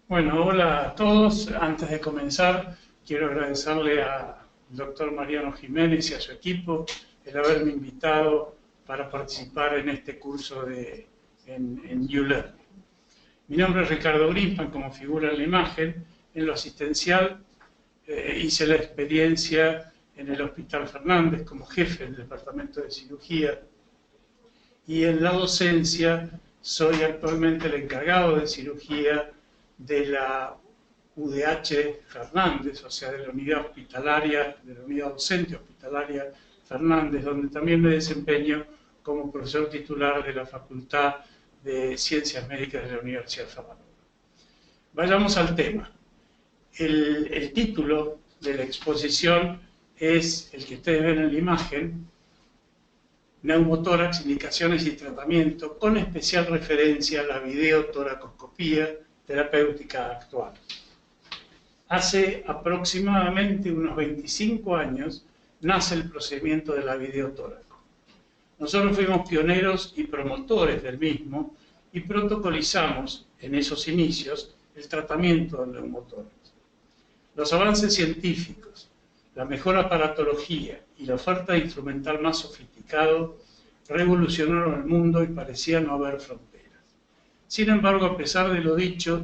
Bueno, hola a todos. Antes de comenzar, quiero agradecerle al doctor Mariano Jiménez y a su equipo el haberme invitado para participar en este curso en ULearn. Mi nombre es Ricardo Grisman, como figura en la imagen. En lo asistencial hice la experiencia en el Hospital Fernández como jefe del Departamento de Cirugía, y en la docencia soy actualmente el encargado de cirugía de la UDH Fernández, o sea, de la unidad hospitalaria, de la unidad docente hospitalaria Fernández, donde también me desempeño como profesor titular de la Facultad de Ciencias Médicas de la Universidad Federal. Vayamos al tema. El título de la exposición es el que ustedes ven en la imagen: Neumotórax, indicaciones y tratamiento, con especial referencia a la videotoracoscopía terapéutica actual. Hace aproximadamente unos 25 años nace el procedimiento de la videotóraco. Nosotros fuimos pioneros y promotores del mismo y protocolizamos en esos inicios el tratamiento del neumotórax. Los avances científicos, la mejor aparatología y la oferta de instrumental más sofisticado revolucionaron el mundo y parecía no haber fronteras. Sin embargo, a pesar de lo dicho,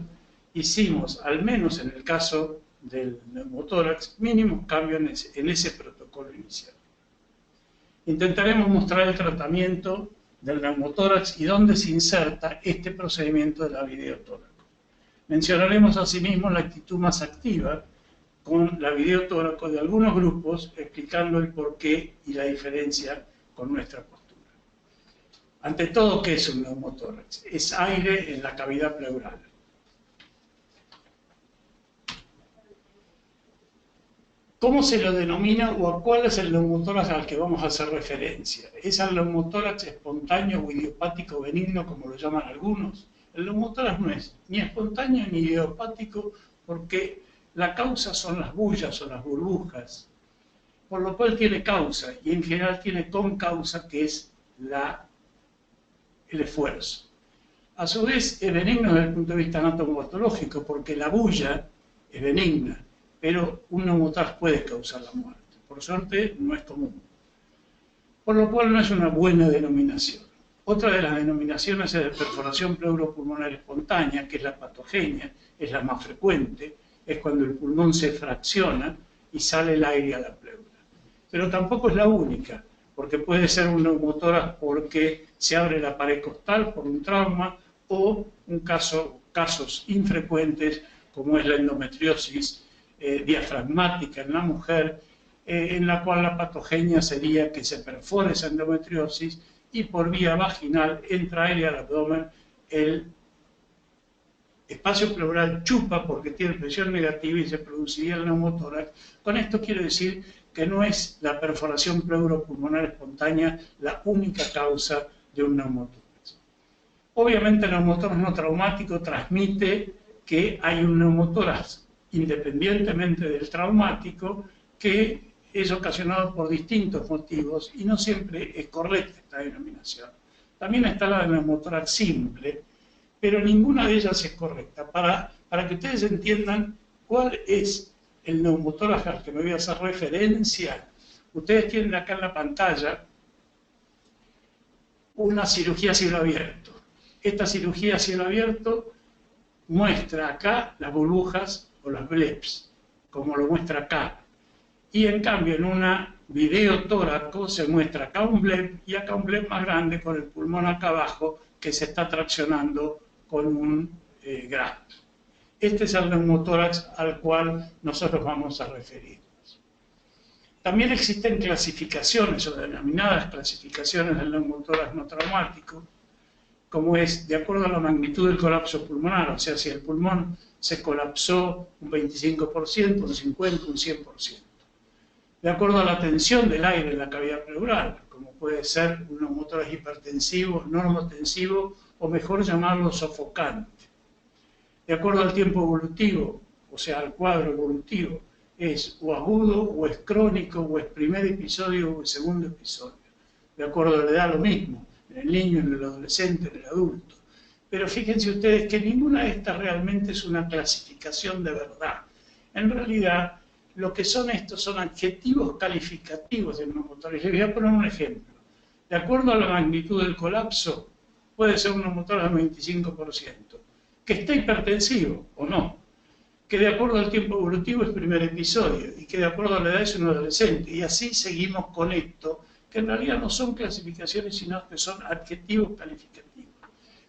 hicimos, al menos en el caso del neumotórax, mínimos cambios en ese protocolo inicial. Intentaremos mostrar el tratamiento del neumotórax y dónde se inserta este procedimiento de la videotóraco. Mencionaremos asimismo la actitud más activa con la videotóraco de algunos grupos, explicando el porqué y la diferencia con nuestra postura. Ante todo, ¿qué es un neumotórax? Es aire en la cavidad pleural. ¿Cómo se lo denomina o a cuál es el neumotórax al que vamos a hacer referencia? ¿Es al neumotórax espontáneo o idiopático benigno, como lo llaman algunos? El neumotórax no es ni espontáneo ni idiopático, porque la causa son las bullas o las burbujas, por lo cual tiene causa, y en general tiene concausa, que es el esfuerzo. A su vez es benigno desde el punto de vista anatomopatológico, porque la bulla es benigna, pero un neumotórax puede causar la muerte. Por suerte no es común. Por lo cual no es una buena denominación. Otra de las denominaciones es de perforación pleuropulmonar espontánea, que es la patogenia, es la más frecuente, es cuando el pulmón se fracciona y sale el aire a la pleura. Pero tampoco es la única, porque puede ser un neumotórax porque se abre la pared costal por un trauma, o casos infrecuentes como es la endometriosis diafragmática en la mujer, en la cual la patogenia sería que se perfore esa endometriosis y por vía vaginal entra aire al abdomen, el espacio pleural chupa porque tiene presión negativa y se produciría el neumotórax. Con esto quiero decir que no es la perforación pleuropulmonar espontánea la única causa de un neumotórax. Obviamente el neumotórax no traumático transmite que hay un neumotórax independientemente del traumático, que es ocasionado por distintos motivos y no siempre es correcta esta denominación. También está la de neumotórax simple, pero ninguna de ellas es correcta. Para que ustedes entiendan cuál es el neumotórax al que me voy a hacer referencia, ustedes tienen acá en la pantalla una cirugía a cielo abierto. Esta cirugía a cielo abierto muestra acá las burbujas o las bleps, como lo muestra acá. Y en cambio en una videotóraco se muestra acá un blep y acá un blep más grande con el pulmón acá abajo que se está traccionando con un graft. Este es el neumotórax al cual nosotros vamos a referirnos. También existen clasificaciones o denominadas clasificaciones del neumotórax no traumático, como es de acuerdo a la magnitud del colapso pulmonar, o sea, si el pulmón se colapsó un 25%, un 50%, un 100%. De acuerdo a la tensión del aire en la cavidad pleural, como puede ser un neumotórax hipertensivo, normotensivo, o mejor llamarlo sofocante. De acuerdo al tiempo evolutivo, o sea, al cuadro evolutivo, es o agudo, o es crónico, o es primer episodio, o es segundo episodio. De acuerdo a la edad, lo mismo, en el niño, en el adolescente, en el adulto. pero fíjense ustedes que ninguna de estas realmente es una clasificación de verdad. En realidad, lo que son estos son adjetivos calificativos de neumotórax. Les voy a poner un ejemplo. De acuerdo a la magnitud del colapso, puede ser un neumotórax del 25%, que está hipertensivo o no, que de acuerdo al tiempo evolutivo es primer episodio y que de acuerdo a la edad es un adolescente. Y así seguimos con esto, que en realidad no son clasificaciones, sino que son adjetivos calificativos.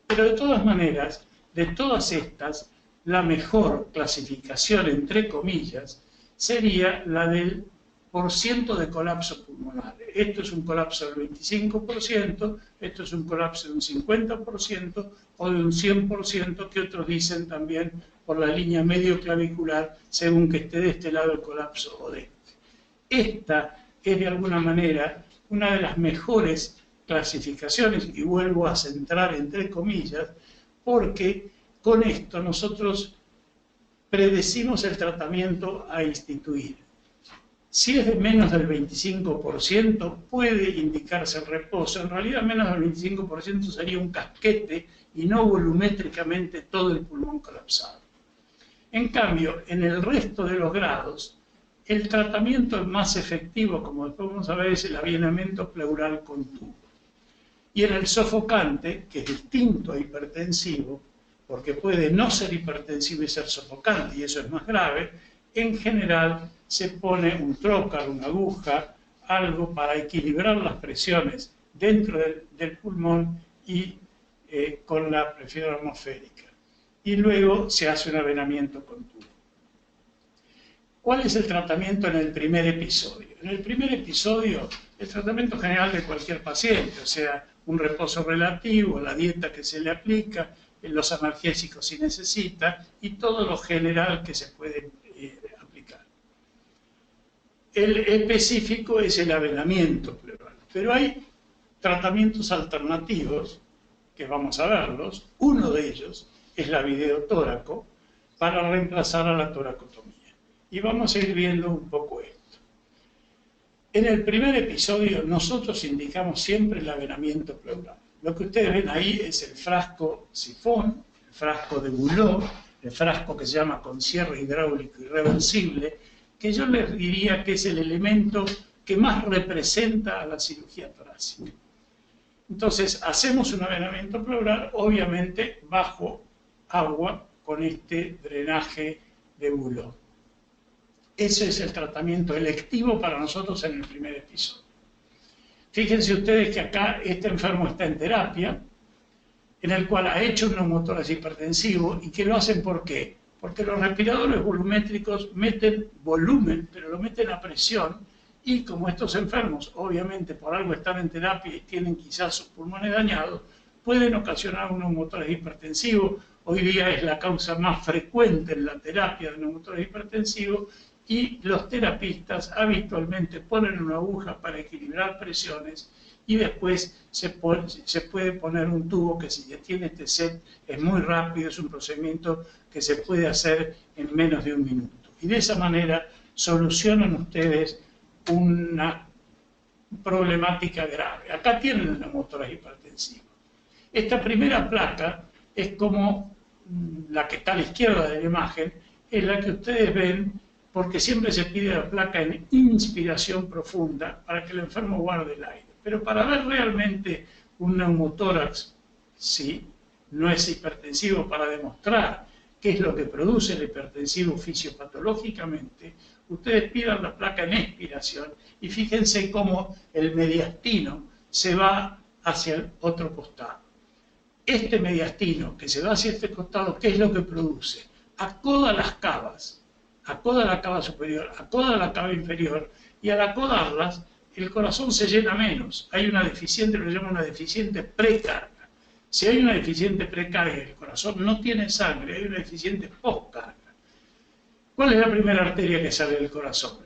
Pero de todas maneras, de todas estas, la mejor clasificación, entre comillas, sería la del porciento de colapso pulmonar. Esto es un colapso del 25%, esto es un colapso de un 50% o de un 100%, que otros dicen también por la línea medio clavicular, según que esté de este lado el colapso o de este. Esta es de alguna manera una de las mejores clasificaciones, y vuelvo a centrar entre comillas, porque con esto nosotros predecimos el tratamiento a instituir. Si es de menos del 25%, puede indicarse el reposo. En realidad, menos del 25% sería un casquete y no volumétricamente todo el pulmón colapsado. En cambio, en el resto de los grados, el tratamiento más efectivo, como después vamos a ver, es el avienamiento pleural con tubo. Y en el sofocante, que es distinto a hipertensivo, porque puede no ser hipertensivo y ser sofocante, y eso es más grave, en general se pone un trócar, una aguja, algo para equilibrar las presiones dentro del pulmón y con la presión atmosférica. Y luego se hace un avenamiento con tubo. ¿Cuál es el tratamiento en el primer episodio? En el primer episodio, el tratamiento general de cualquier paciente, o sea, un reposo relativo, la dieta que se le aplica, los analgésicos si necesita y todo lo general que se puede aplicar. El específico es el avenamiento pleural, pero hay tratamientos alternativos que vamos a verlos. Uno de ellos es la videotóraco para reemplazar a la toracotomía. Y vamos a ir viendo un poco esto. En el primer episodio nosotros indicamos siempre el avenamiento pleural. Lo que ustedes ven ahí es el frasco sifón, el frasco de Boulot, el frasco que se llama con cierre hidráulico irreversible, que yo les diría que es el elemento que más representa a la cirugía torácica. Entonces, hacemos un avenamiento pleural, obviamente bajo agua, con este drenaje de Boulot. Ese es el tratamiento electivo para nosotros en el primer episodio. Fíjense ustedes que acá este enfermo está en terapia, en el cual ha hecho un neumotórax hipertensivo, y que lo hacen ¿por qué? Porque los respiradores volumétricos meten volumen, pero lo meten a presión, y como estos enfermos obviamente por algo están en terapia y tienen quizás sus pulmones dañados, pueden ocasionar un neumotórax hipertensivo. Hoy día es la causa más frecuente en la terapia de neumotórax hipertensivo, y los terapistas habitualmente ponen una aguja para equilibrar presiones y después se puede poner un tubo que, si ya tiene este set, es muy rápido, es un procedimiento que se puede hacer en menos de un minuto. Y de esa manera solucionan ustedes una problemática grave. Acá tienen el neumotórax hipertensivo. Esta primera placa es como la que está a la izquierda de la imagen, es la que ustedes ven, porque siempre se pide la placa en inspiración profunda para que el enfermo guarde el aire. Pero para ver realmente un neumotórax, sí, no es hipertensivo, para demostrar qué es lo que produce el hipertensivo fisiopatológicamente, ustedes pidan la placa en expiración y fíjense cómo el mediastino se va hacia el otro costado. Este mediastino que se va hacia este costado, ¿qué es lo que produce? Acoda las cavas. Acoda la cava superior, acoda la cava inferior, y al acodarlas, el corazón se llena menos. Hay una deficiente, lo llaman una deficiente precarga. Si hay una deficiente precarga y el corazón no tiene sangre, hay una deficiente postcarga. ¿Cuál es la primera arteria que sale del corazón?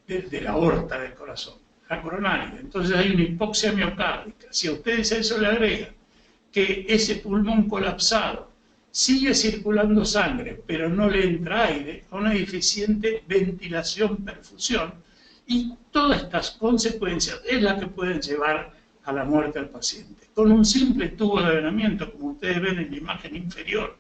De la aorta del corazón, la coronaria. Entonces hay una hipoxia miocárdica. Si a ustedes a eso le agregan que ese pulmón colapsado sigue circulando sangre, pero no le entra aire, a una deficiente ventilación-perfusión, y todas estas consecuencias es la que pueden llevar a la muerte al paciente. Con un simple tubo de avenamiento, como ustedes ven en la imagen inferior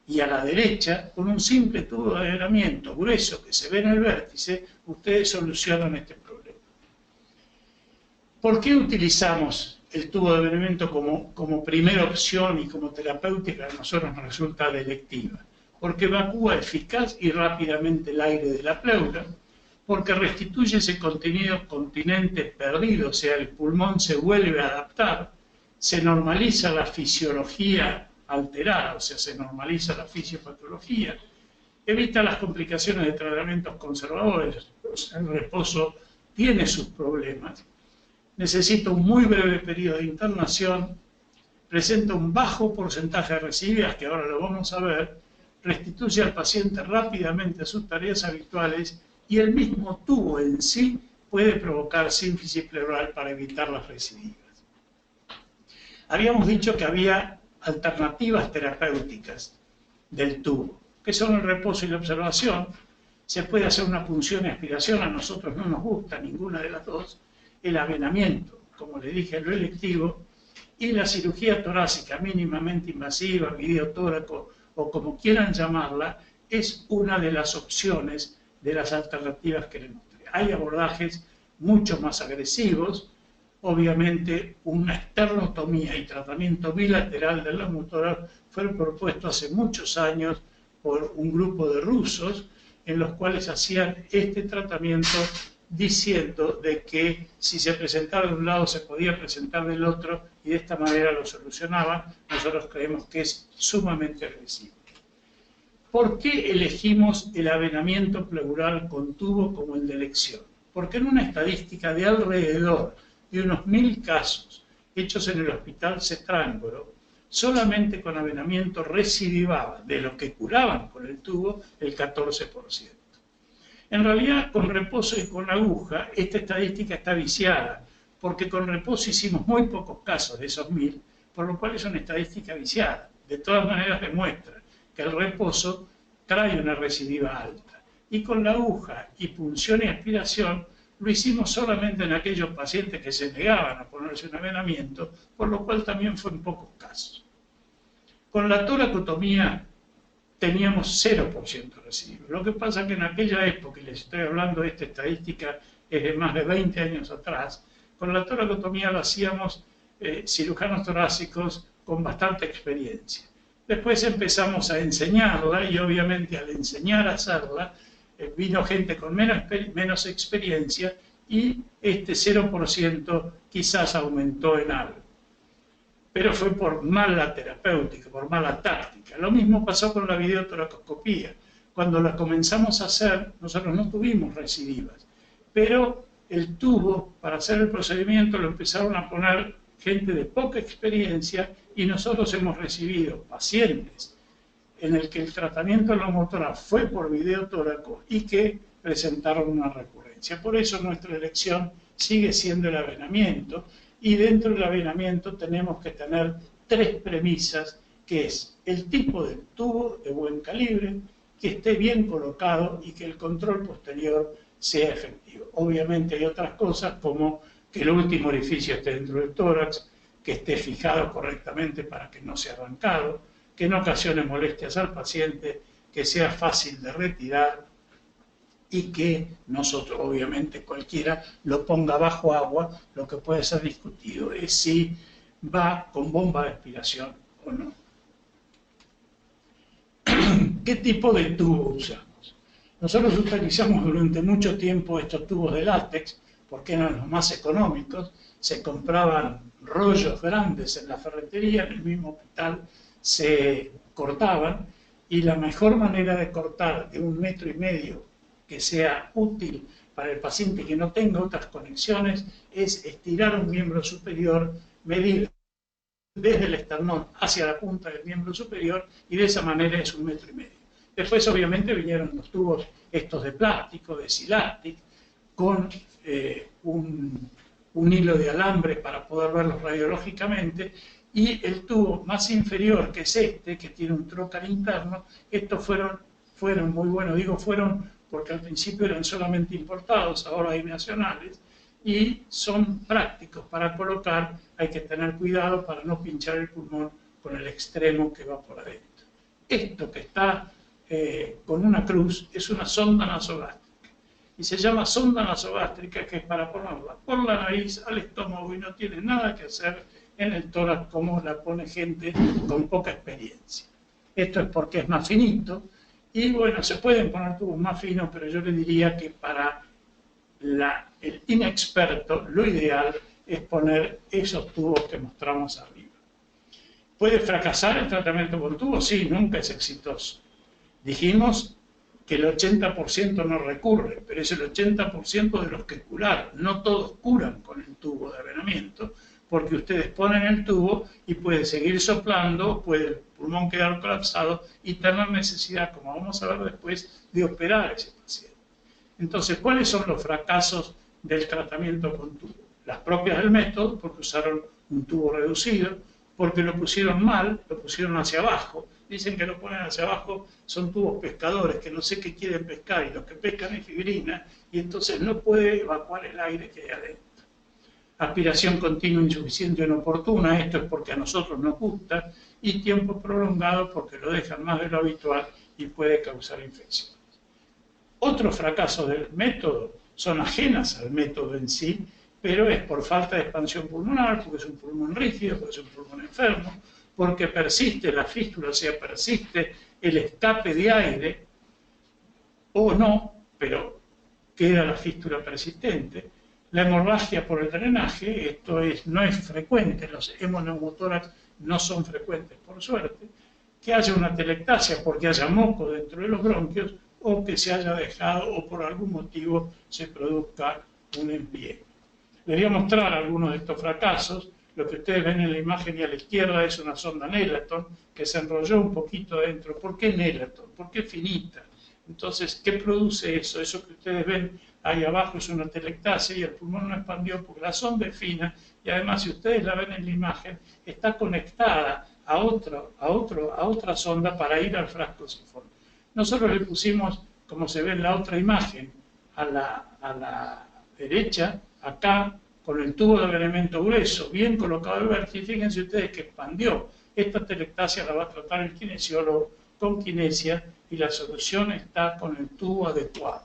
y a la derecha, con un simple tubo de avenamiento grueso que se ve en el vértice, ustedes solucionan este problema. ¿Por qué utilizamos el tubo de avenamiento como primera opción y como terapéutica? A nosotros nos resulta delectiva. Porque evacúa eficaz y rápidamente el aire de la pleura, porque restituye ese continente perdido, o sea, el pulmón se vuelve a adaptar, se normaliza la fisiología alterada, o sea, se normaliza la fisiopatología, evita las complicaciones de tratamientos conservadores, el reposo tiene sus problemas, necesita un muy breve periodo de internación, presenta un bajo porcentaje de recidivas, que ahora lo vamos a ver, restituye al paciente rápidamente a sus tareas habituales y el mismo tubo en sí puede provocar sínfisis pleural para evitar las recidivas. Habíamos dicho que había alternativas terapéuticas del tubo, que son el reposo y la observación. Se puede hacer una punción y aspiración, a nosotros no nos gusta ninguna de las dos, el avenamiento, como le dije, lo electivo, y la cirugía torácica mínimamente invasiva, videotóraco o como quieran llamarla, es una de las opciones de las alternativas que le mostré. Hay abordajes mucho más agresivos, obviamente una esternotomía y tratamiento bilateral del lomotórax fueron propuestos hace muchos años por un grupo de rusos en los cuales hacían este tratamiento diciendo de que si se presentaba de un lado se podía presentar del otro y de esta manera lo solucionaban. Nosotros creemos que es sumamente agresivo. ¿Por qué elegimos el avenamiento pleural con tubo como el de elección? Porque en una estadística de alrededor de unos 1000 casos hechos en el Hospital Cetrángoro, solamente con avenamiento recidivaba de lo que curaban con el tubo el 14%. En realidad, con reposo y con aguja, esta estadística está viciada, porque con reposo hicimos muy pocos casos de esos 1000, por lo cual es una estadística viciada. De todas maneras demuestra que el reposo trae una recidiva alta. Y con la aguja y punción y aspiración lo hicimos solamente en aquellos pacientes que se negaban a ponerse un avenamiento, por lo cual también fue en pocos casos. Con la toracotomía teníamos 0% recidiva. Lo que pasa es que en aquella época, y les estoy hablando de esta estadística, es de más de 20 años atrás, con la toracotomía la hacíamos cirujanos torácicos con bastante experiencia. Después empezamos a enseñarla y obviamente al enseñar a hacerla vino gente con menos experiencia y este 0% quizás aumentó en algo. Pero fue por mala terapéutica, por mala táctica. Lo mismo pasó con la videotoracoscopía. Cuando la comenzamos a hacer, nosotros no tuvimos recidivas, pero el tubo, para hacer el procedimiento, lo empezaron a poner gente de poca experiencia y nosotros hemos recibido pacientes en el que el tratamiento lomotórax fue por videotóraco y que presentaron una recurrencia. Por eso nuestra elección sigue siendo el avenamiento y dentro del avenamiento tenemos que tener 3 premisas, que es el tipo de tubo de buen calibre, que esté bien colocado y que el control posterior sea efectivo. Obviamente hay otras cosas como que el último orificio esté dentro del tórax, que esté fijado correctamente para que no sea arrancado, que no ocasione molestias al paciente, que sea fácil de retirar y que nosotros, obviamente cualquiera, lo ponga bajo agua. Lo que puede ser discutido es si va con bomba de aspiración o no. ¿Qué tipo de tubo usamos? Nosotros utilizamos durante mucho tiempo estos tubos de látex porque eran los más económicos. Se compraban rollos grandes en la ferretería, en el mismo hospital se cortaban, y la mejor manera de cortar de 1,5 metros que sea útil para el paciente y que no tenga otras conexiones es estirar un miembro superior, medir desde el esternón hacia la punta del miembro superior y de esa manera es 1,5 metros. Después obviamente vinieron los tubos estos de plástico, de Silastic, con un hilo de alambre para poder verlos radiológicamente, y el tubo más inferior, que es este, que tiene un trocar interno. Estos fueron muy buenos, digo fueron porque al principio eran solamente importados, ahora hay nacionales, y son prácticos para colocar. Hay que tener cuidado para no pinchar el pulmón con el extremo que va por adentro. Esto que está con una cruz es una sonda nasogástrica y se llama sonda nasogástrica, que es para ponerla por la nariz al estómago y no tiene nada que hacer en el tórax como la pone gente con poca experiencia. Esto es porque es más finito y bueno, se pueden poner tubos más finos, pero yo le diría que para el inexperto lo ideal es poner esos tubos que mostramos arriba. ¿Puede fracasar el tratamiento con tubos? Sí, nunca es exitoso. Dijimos que el 80% no recurre, pero es el 80% de los que curaron. No todos curan con el tubo de avenamiento, porque ustedes ponen el tubo y puede seguir soplando, puede el pulmón quedar colapsado y tener necesidad, como vamos a ver después, de operar a ese paciente. Entonces, ¿cuáles son los fracasos del tratamiento con tubo? Las propias del método, porque usaron un tubo reducido, porque lo pusieron mal, lo pusieron hacia abajo. Dicen que lo ponen hacia abajo, son tubos pescadores, que no sé qué quieren pescar, y los que pescan es fibrina, y entonces no puede evacuar el aire que hay adentro. Aspiración continua insuficiente o inoportuna, esto es porque a nosotros nos gusta, y tiempo prolongado porque lo dejan más de lo habitual y puede causar infecciones. Otros fracasos del método son ajenas al método en sí, pero es por falta de expansión pulmonar, porque es un pulmón rígido, porque es un pulmón enfermo, porque persiste la fístula, o sea, persiste el escape de aire, o no, pero queda la fístula persistente. La hemorragia por el drenaje, esto no es frecuente, los hemoneumotórax no son frecuentes por suerte, que haya una telectasia porque haya moco dentro de los bronquios, o que se haya dejado, o por algún motivo se produzca un empliegue. Les voy a mostrar algunos de estos fracasos. Lo que ustedes ven en la imagen y a la izquierda es una sonda Nelaton que se enrolló un poquito adentro. ¿Por qué Nelaton? ¿Por qué finita? Entonces, ¿qué produce eso? Eso que ustedes ven ahí abajo es una telectasia y el pulmón no expandió porque la sonda es fina y además, si ustedes la ven en la imagen, está conectada a otra sonda para ir al frasco sifono. Nosotros le pusimos, como se ve en la otra imagen, a la derecha, acá, con el tubo de avenamiento grueso, bien colocado el vértice, fíjense ustedes que expandió. Esta telectasia la va a tratar el kinesiólogo con kinesia y la solución está con el tubo adecuado.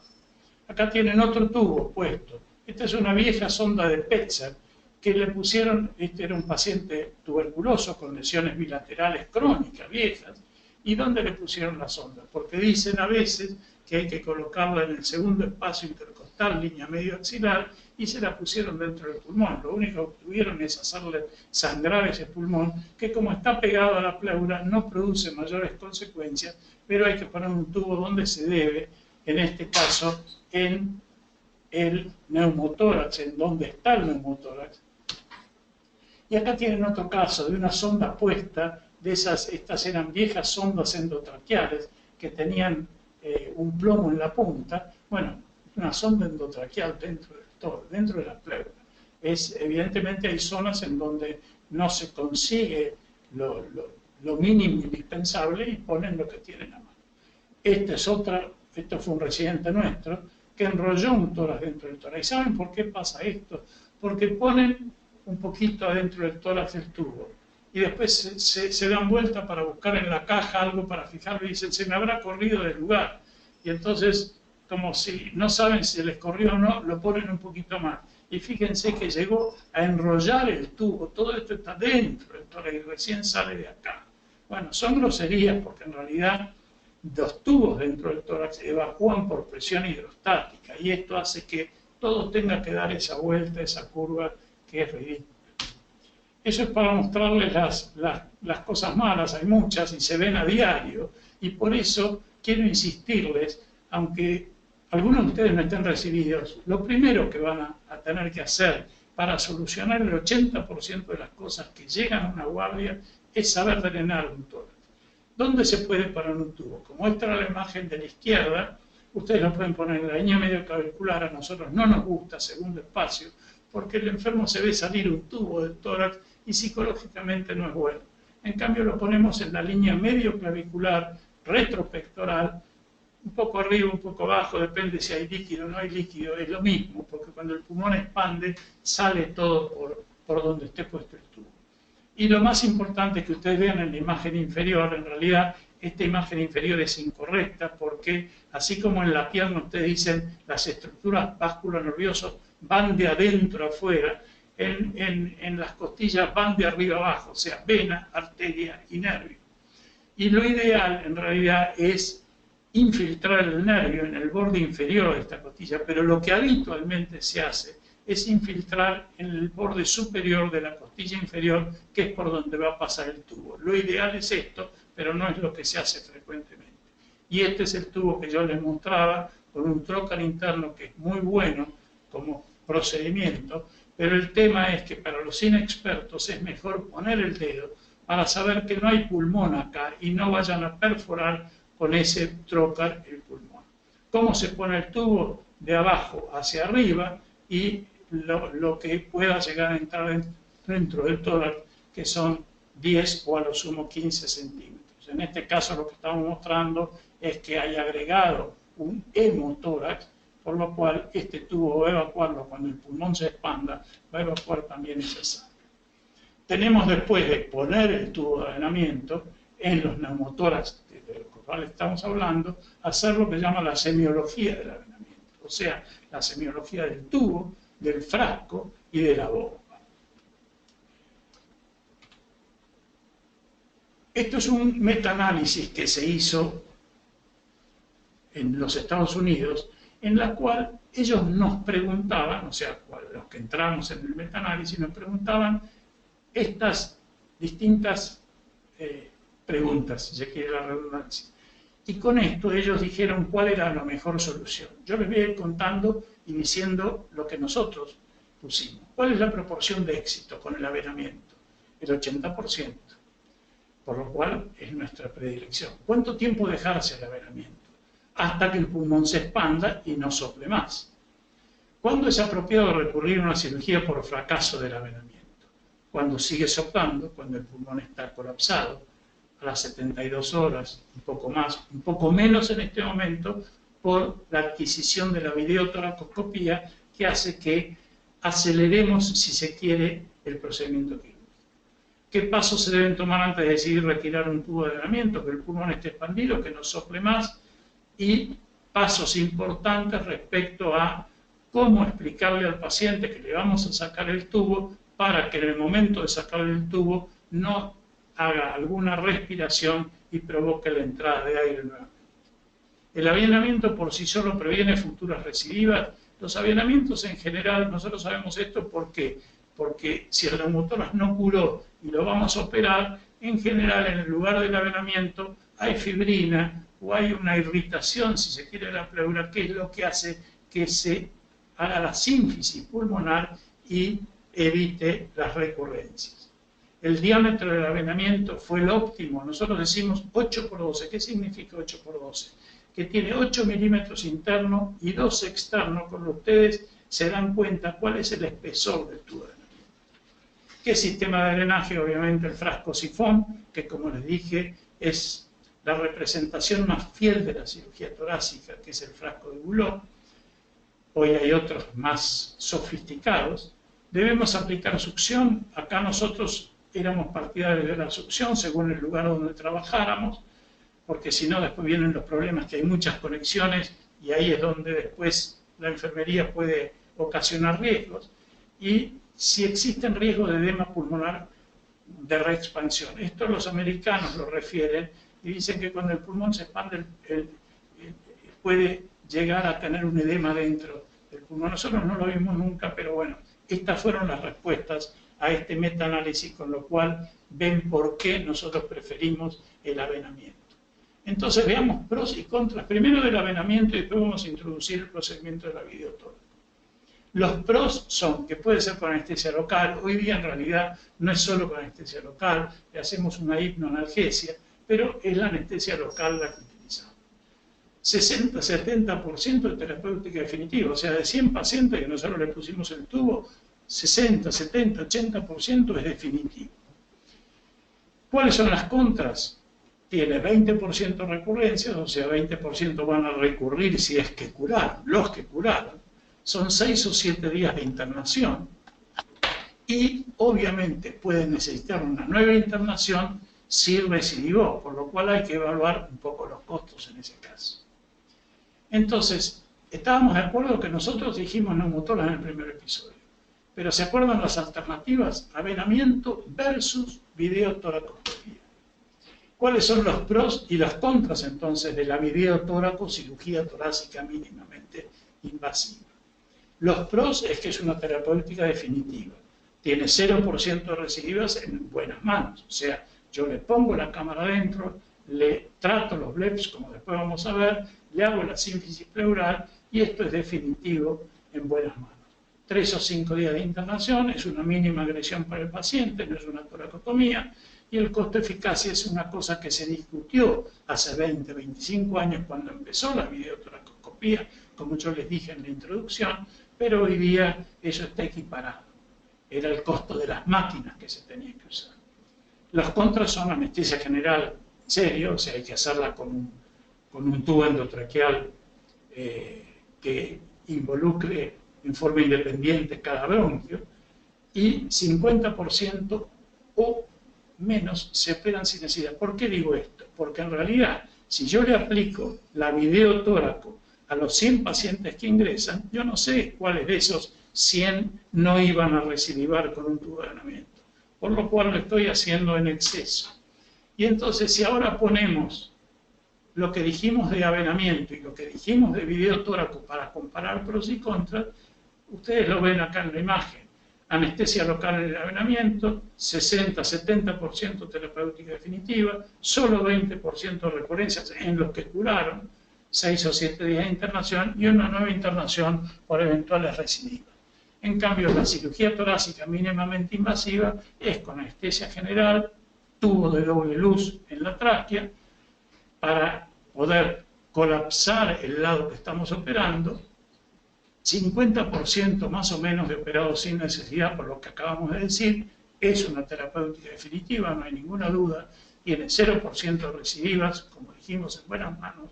Acá tienen otro tubo puesto. Esta es una vieja sonda de Petzer que le pusieron, este era un paciente tuberculoso con lesiones bilaterales crónicas, viejas, ¿y dónde le pusieron la sonda? Porque dicen a veces que hay que colocarla en el segundo espacio intercostal, línea medio axilar, y se la pusieron dentro del pulmón. Lo único que obtuvieron es hacerle sangrar ese pulmón, que como está pegado a la pleura no produce mayores consecuencias, pero hay que poner un tubo donde se debe, en este caso en el neumotórax, en donde está el neumotórax. Y acá tienen otro caso de una sonda puesta, estas eran viejas sondas endotraqueales que tenían un plomo en la punta. Bueno, una sonda endotraqueal dentro de la pleura. Evidentemente hay zonas en donde no se consigue lo mínimo indispensable y ponen lo que tienen a mano. Esto fue un residente nuestro que enrolló un tórax dentro del tórax. ¿Y saben por qué pasa esto? Porque ponen un poquito adentro del tórax del tubo y después se dan vuelta para buscar en la caja algo para fijarlo y dicen, se me habrá corrido del lugar. Y entonces, como si no saben si les corrió o no, lo ponen un poquito más. Y fíjense que llegó a enrollar el tubo, todo esto está dentro del tórax y recién sale de acá. Bueno, son groserías porque en realidad los tubos dentro del tórax evacúan por presión hidrostática y esto hace que todo tenga que dar esa vuelta, esa curva que es ridícula. Eso es para mostrarles las cosas malas, hay muchas y se ven a diario, y por eso quiero insistirles, aunque algunos de ustedes no estén recibidos, lo primero que van a tener que hacer para solucionar el 80% de las cosas que llegan a una guardia es saber drenar un tórax. ¿Dónde se puede parar un tubo? Como esta es la imagen de la izquierda, ustedes lo pueden poner en la línea medio clavicular, a nosotros no nos gusta segundo espacio, porque el enfermo se ve salir un tubo del tórax y psicológicamente no es bueno. En cambio lo ponemos en la línea medio clavicular, retropectoral, un poco arriba, un poco abajo, depende si hay líquido o no hay líquido, es lo mismo, porque cuando el pulmón expande, sale todo por donde esté puesto el tubo. Y lo más importante que ustedes vean en la imagen inferior, en realidad esta imagen inferior es incorrecta porque así como en la pierna ustedes dicen las estructuras vasculonerviosas van de adentro a afuera, en las costillas van de arriba abajo, o sea, vena, arteria y nervio. Y lo ideal en realidad es infiltrar el nervio en el borde inferior de esta costilla, pero lo que habitualmente se hace es infiltrar en el borde superior de la costilla inferior, que es por donde va a pasar el tubo. Lo ideal es esto, pero no es lo que se hace frecuentemente. Y este es el tubo que yo les mostraba, con un trocar interno que es muy bueno como procedimiento, pero el tema es que para los inexpertos es mejor poner el dedo para saber que no hay pulmón acá y no vayan a perforar con ese trocar el pulmón. ¿Cómo se pone el tubo? De abajo hacia arriba y lo que pueda llegar a entrar dentro del tórax, que son 10 o a lo sumo 15 centímetros. En este caso lo que estamos mostrando es que hay agregado un hemotórax, por lo cual este tubo va a evacuarlo cuando el pulmón se expanda, va a evacuar también esa sangre. Tenemos después de poner el tubo de drenamiento en los neumotórax de los cuales estamos hablando, hacer lo que se llama la semiología del drenamiento, o sea, la semiología del tubo, del frasco y de la bomba. Esto es un metaanálisis que se hizo en los Estados Unidos, en la cual ellos nos preguntaban, o sea, los que entramos en el metaanálisis, nos preguntaban estas distintas preguntas, si se quiere la redundancia. Y con esto ellos dijeron cuál era la mejor solución. Yo les voy a ir contando y diciendo lo que nosotros pusimos. ¿Cuál es la proporción de éxito con el avenamiento? El 80%, por lo cual es nuestra predilección. ¿Cuánto tiempo dejarse el avenamiento? Hasta que el pulmón se expanda y no sople más. ¿Cuándo es apropiado recurrir a una cirugía por fracaso del avenamiento? Cuando sigue soplando, cuando el pulmón está colapsado, a las 72 horas, un poco más, un poco menos en este momento, por la adquisición de la videotoracoscopía que hace que aceleremos, si se quiere, el procedimiento quirúrgico. ¿Qué pasos se deben tomar antes de decidir retirar un tubo de drenamiento? Que el pulmón esté expandido, que no sople más, y pasos importantes respecto a cómo explicarle al paciente que le vamos a sacar el tubo para que en el momento de sacarle el tubo no haga alguna respiración y provoque la entrada de aire nuevamente. El avienamiento por sí solo previene futuras recidivas. Los avienamientos en general, nosotros sabemos esto ¿por qué? Porque si el neumotórax no curó y lo vamos a operar, en general en el lugar del avienamiento hay fibrina o hay una irritación, si se quiere, de la pleura, que es lo que hace que se haga la sínfisis pulmonar y evite las recurrencias. El diámetro del avenamiento fue el óptimo. Nosotros decimos 8 por 12. ¿Qué significa 8 por 12? Que tiene 8 milímetros internos y 2 externos, con lo que ustedes se dan cuenta cuál es el espesor del tubo de drenamiento. ¿Qué sistema de drenaje? Obviamente el frasco sifón, que como les dije es la representación más fiel de la cirugía torácica, que es el frasco de Boulot. Hoy hay otros más sofisticados. Debemos aplicar succión. Acá nosotros éramos partidarios de la succión según el lugar donde trabajáramos, porque si no después vienen los problemas que hay muchas conexiones y ahí es donde después la enfermería puede ocasionar riesgos. Y si existen riesgos de edema pulmonar de reexpansión. Esto los americanos lo refieren y dicen que cuando el pulmón se expande puede llegar a tener un edema dentro del pulmón. Nosotros no lo vimos nunca, pero bueno, estas fueron las respuestas a este metaanálisis, con lo cual ven por qué nosotros preferimos el avenamiento. Entonces veamos pros y contras, primero del avenamiento y después vamos a introducir el procedimiento de la videotórax. Los pros son que puede ser con anestesia local. Hoy día en realidad no es solo con anestesia local, le hacemos una hipnoanalgesia, pero es la anestesia local la que utilizamos. 60-70% de terapéutica definitiva, o sea, de 100 pacientes que nosotros le pusimos el tubo, 60, 70, 80% es definitivo. ¿Cuáles son las contras? tiene 20% recurrencias, o sea, 20% van a recurrir si es que curaron, los que curaron. Son 6 o 7 días de internación y obviamente puede necesitar una nueva internación si recidivó, por lo cual hay que evaluar un poco los costos en ese caso. Entonces, estábamos de acuerdo que nosotros dijimos neumotoras en el primer episodio, pero ¿se acuerdan las alternativas? Avenamiento versus videotoracoscopía. ¿Cuáles son los pros y las contras entonces de la videotóraco cirugía torácica mínimamente invasiva? Los pros es que es una terapéutica definitiva. Tiene 0% de recidivas en buenas manos. O sea, yo le pongo la cámara adentro, le trato los bleps, como después vamos a ver, le hago la sínfisis pleural y esto es definitivo en buenas manos. 3 o 5 días de internación, es una mínima agresión para el paciente, no es una toracotomía, y el costo-eficacia es una cosa que se discutió hace 20, 25 años cuando empezó la videotoracoscopía, como yo les dije en la introducción, pero hoy día eso está equiparado. Era el costo de las máquinas que se tenían que usar. Los contras son anestesia general serio, o sea, hay que hacerla con un tubo endotraqueal que involucre en forma independiente cada bronquio, y 50% o menos se operan sin necesidad. ¿Por qué digo esto? Porque en realidad, si yo le aplico la videotóraco a los 100 pacientes que ingresan, yo no sé cuáles de esos 100 no iban a recidivar con un tubo de avenamiento, por lo cual lo estoy haciendo en exceso. Y entonces, si ahora ponemos lo que dijimos de avenamiento y lo que dijimos de videotóraco para comparar pros y contras, ustedes lo ven acá en la imagen. Anestesia local en el avenamiento, 60-70% terapéutica definitiva, solo 20% de recurrencias en los que curaron, 6 o 7 días de internación y una nueva internación por eventuales recidivas. En cambio, la cirugía torácica mínimamente invasiva es con anestesia general, tubo de doble luz en la tráquea, para poder colapsar el lado que estamos operando, 50% más o menos de operados sin necesidad, por lo que acabamos de decir, es una terapéutica definitiva, no hay ninguna duda, tiene 0% de recidivas, como dijimos, en buenas manos,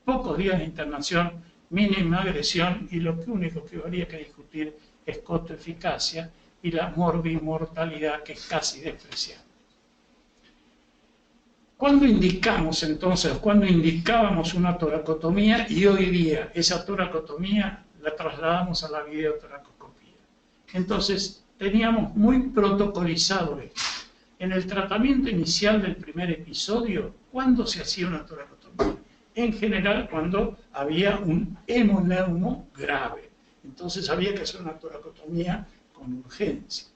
pocos días de internación, mínima agresión, y lo único que habría que discutir es costo-eficacia y la morbimortalidad, que es casi despreciable. ¿Cuándo indicamos entonces, cuándo indicábamos una toracotomía y hoy día esa toracotomía la trasladamos a la videotoracoscopía? Entonces, teníamos muy protocolizado esto. En el tratamiento inicial del primer episodio, ¿cuándo se hacía una toracotomía? En general, cuando había un hemoneumo grave. Entonces había que hacer una toracotomía con urgencia.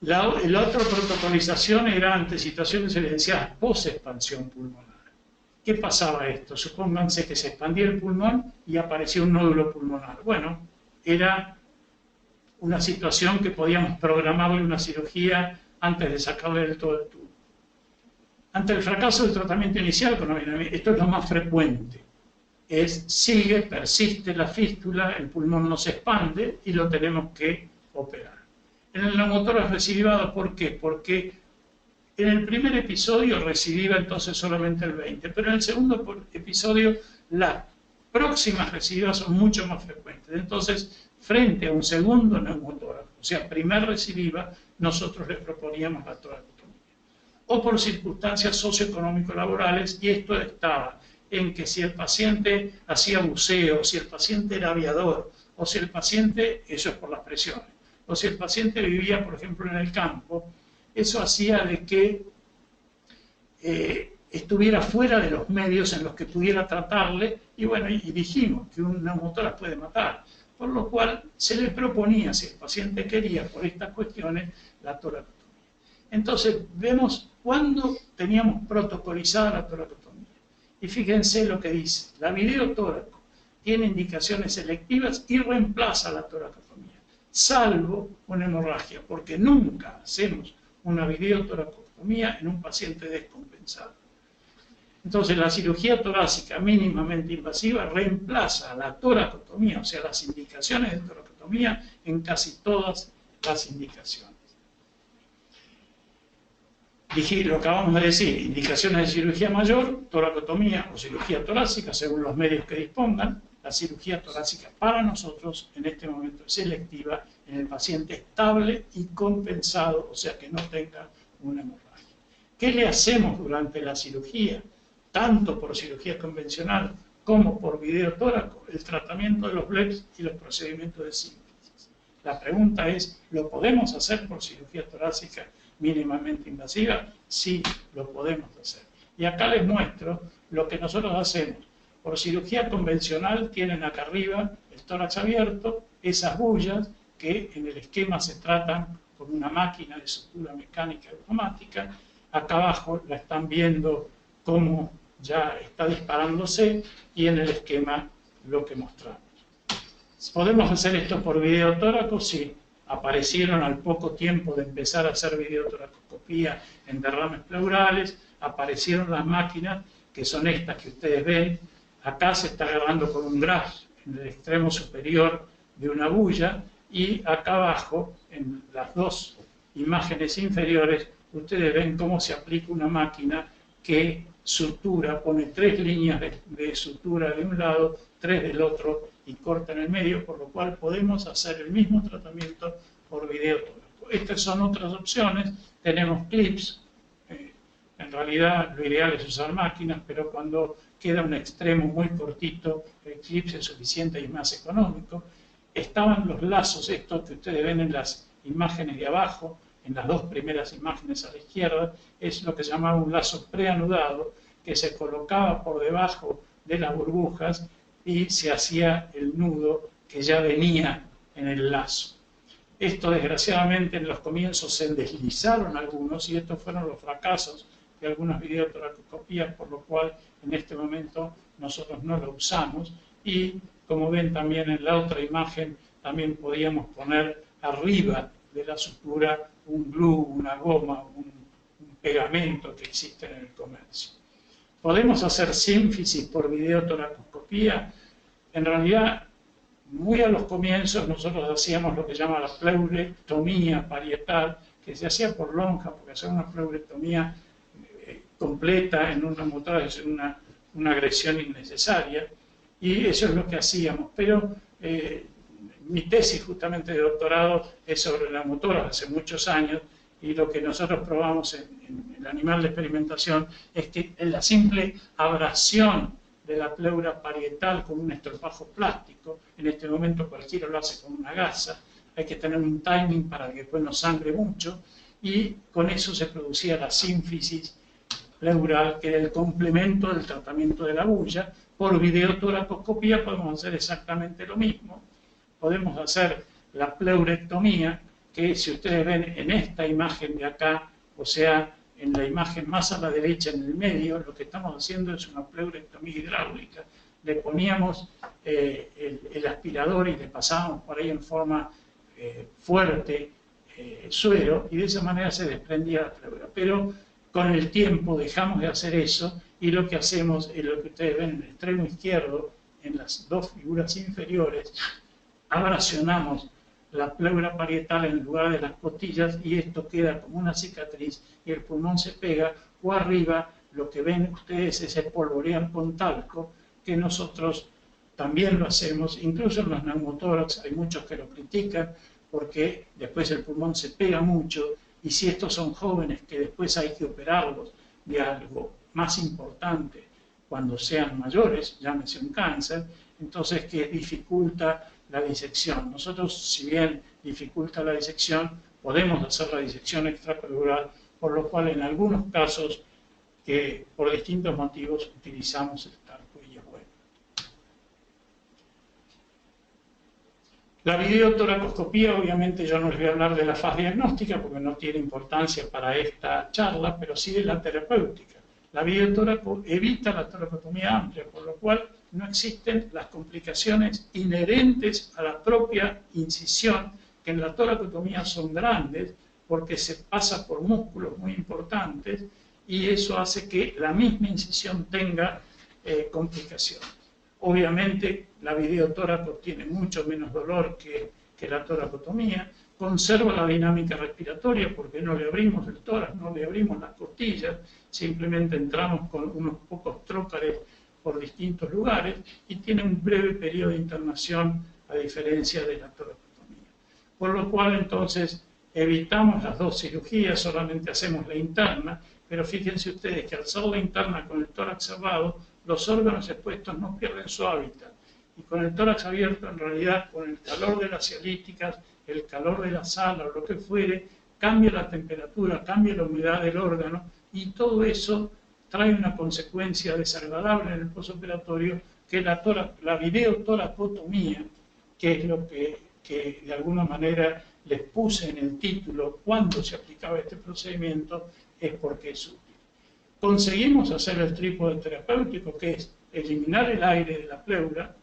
La otra protocolización era ante situaciones evidenciadas post-expansión pulmonar. ¿Qué pasaba esto? Supónganse que se expandía el pulmón y apareció un nódulo pulmonar. Bueno, era una situación que podíamos programarle una cirugía antes de sacarle del todo el tubo. Ante el fracaso del tratamiento inicial con avenamiento, esto es lo más frecuente. Sigue, persiste la fístula, el pulmón no se expande y lo tenemos que operar. En el neumotórax recidivado, ¿por qué? Porque en el primer episodio recidiva entonces solamente el 20%, pero en el segundo episodio las próximas recidivas son mucho más frecuentes. Entonces, frente a un segundo neumotórax, o sea, primer recidiva, nosotros le proponíamos la toracotomía. O por circunstancias socioeconómico-laborales, y esto estaba en que si el paciente hacía buceo, si el paciente era aviador, o si el paciente, eso es por las presiones, o si el paciente vivía, por ejemplo, en el campo, eso hacía de que estuviera fuera de los medios en los que pudiera tratarle, y bueno, y dijimos que un neumotórax puede matar, por lo cual se le proponía, si el paciente quería, por estas cuestiones, la toracotomía. Entonces, vemos cuándo teníamos protocolizada la toracotomía. Y fíjense lo que dice, la videotóraco tiene indicaciones selectivas y reemplaza la toracotomía, salvo una hemorragia, porque nunca hacemos una videotoracotomía en un paciente descompensado. Entonces, la cirugía torácica mínimamente invasiva reemplaza la toracotomía, o sea, las indicaciones de toracotomía en casi todas las indicaciones. Lo acabamos de decir, indicaciones de cirugía mayor, toracotomía o cirugía torácica, según los medios que dispongan. La cirugía torácica para nosotros en este momento es selectiva en el paciente estable y compensado, o sea que no tenga una hemorragia. ¿Qué le hacemos durante la cirugía? Tanto por cirugía convencional como por videotóraco, el tratamiento de los BLEPS y los procedimientos de síntesis. La pregunta es, ¿lo podemos hacer por cirugía torácica mínimamente invasiva? Sí, lo podemos hacer. Y acá les muestro lo que nosotros hacemos. Por cirugía convencional tienen acá arriba el tórax abierto, esas bullas que en el esquema se tratan con una máquina de sutura mecánica automática. Acá abajo la están viendo cómo ya está disparándose y en el esquema lo que mostramos. ¿Podemos hacer esto por videotóraco? Sí. Aparecieron al poco tiempo de empezar a hacer videotoracoscopía en derrames pleurales, aparecieron las máquinas, que son estas que ustedes ven. Acá se está agarrando con un gras en el extremo superior de una bulla y acá abajo, en las dos imágenes inferiores, ustedes ven cómo se aplica una máquina que sutura, pone 3 líneas de sutura de un lado, 3 del otro y corta en el medio, por lo cual podemos hacer el mismo tratamiento por videotóraco. Estas son otras opciones. Tenemos clips. En realidad lo ideal es usar máquinas, pero cuando queda un extremo muy cortito, el clip es suficiente y es más económico. Estaban los lazos, estos que ustedes ven en las imágenes de abajo, en las dos primeras imágenes a la izquierda, es lo que se llamaba un lazo preanudado, que se colocaba por debajo de las burbujas y se hacía el nudo que ya venía en el lazo. Esto, desgraciadamente, en los comienzos se deslizaron algunos y estos fueron los fracasos de algunas videotoracoscopías, por lo cual en este momento nosotros no lo usamos. Y como ven también en la otra imagen, también podíamos poner arriba de la sutura un glue, una goma, un pegamento que existe en el comercio. ¿Podemos hacer sínfisis por videotoracoscopía? En realidad, muy a los comienzos nosotros hacíamos lo que se llama la pleurectomía parietal, que se hacía por lonja, porque hacer una pleurectomía completa en una motora es una agresión innecesaria, y eso es lo que hacíamos. Pero mi tesis justamente de doctorado es sobre la motora hace muchos años, y lo que nosotros probamos en el animal de experimentación es que en la simple abrasión de la pleura parietal con un estropajo plástico, en este momento cualquiera lo hace con una gasa, hay que tener un timing para que después no sangre mucho, y con eso se producía la sínfisis pleural, que era el complemento del tratamiento de la bulla. Por videotoracoscopía podemos hacer exactamente lo mismo. Podemos hacer la pleurectomía, que si ustedes ven en esta imagen de acá, o sea, en la imagen más a la derecha en el medio, lo que estamos haciendo es una pleurectomía hidráulica. Le poníamos el aspirador y le pasábamos por ahí en forma fuerte suero, y de esa manera se desprendía la pleura. Pero con el tiempo dejamos de hacer eso, y lo que hacemos es lo que ustedes ven en el extremo izquierdo, en las dos figuras inferiores, abrasionamos la pleura parietal en lugar de las costillas, y esto queda como una cicatriz y el pulmón se pega, o arriba lo que ven ustedes es espolvorear con talco, que nosotros también lo hacemos, incluso en los neumotórax hay muchos que lo critican porque después el pulmón se pega mucho, y si estos son jóvenes que después hay que operarlos de algo más importante cuando sean mayores, llámese un cáncer, entonces que dificulta la disección. Nosotros, si bien dificulta la disección, podemos hacer la disección extrapleural, por lo cual en algunos casos, que por distintos motivos, utilizamos el talco y es bueno. La videotoracoscopía, obviamente yo no les voy a hablar de la faz diagnóstica porque no tiene importancia para esta charla, pero sí de la terapéutica. La videotóraco evita la toracotomía amplia, por lo cual no existen las complicaciones inherentes a la propia incisión, que en la toracotomía son grandes porque se pasa por músculos muy importantes, y eso hace que la misma incisión tenga complicaciones. Obviamente la videotóraco tiene mucho menos dolor que la toracotomía, conserva la dinámica respiratoria porque no le abrimos el tórax, no le abrimos las costillas, simplemente entramos con unos pocos trócares por distintos lugares y tiene un breve periodo de internación a diferencia de la toracotomía. Por lo cual entonces evitamos las dos cirugías, solamente hacemos la interna, pero fíjense ustedes que al hacer la interna con el tórax cerrado, los órganos expuestos no pierden su hábitat. Y con el tórax abierto, en realidad, con el calor de las cialíticas, el calor de la sala o lo que fuere, cambia la temperatura, cambia la humedad del órgano y todo eso trae una consecuencia desagradable en el postoperatorio, que la videotoracotomía, que es lo que de alguna manera les puse en el título cuando se aplicaba este procedimiento, es porque es útil. Conseguimos hacer el trípode terapéutico, que es eliminar el aire de la pleura,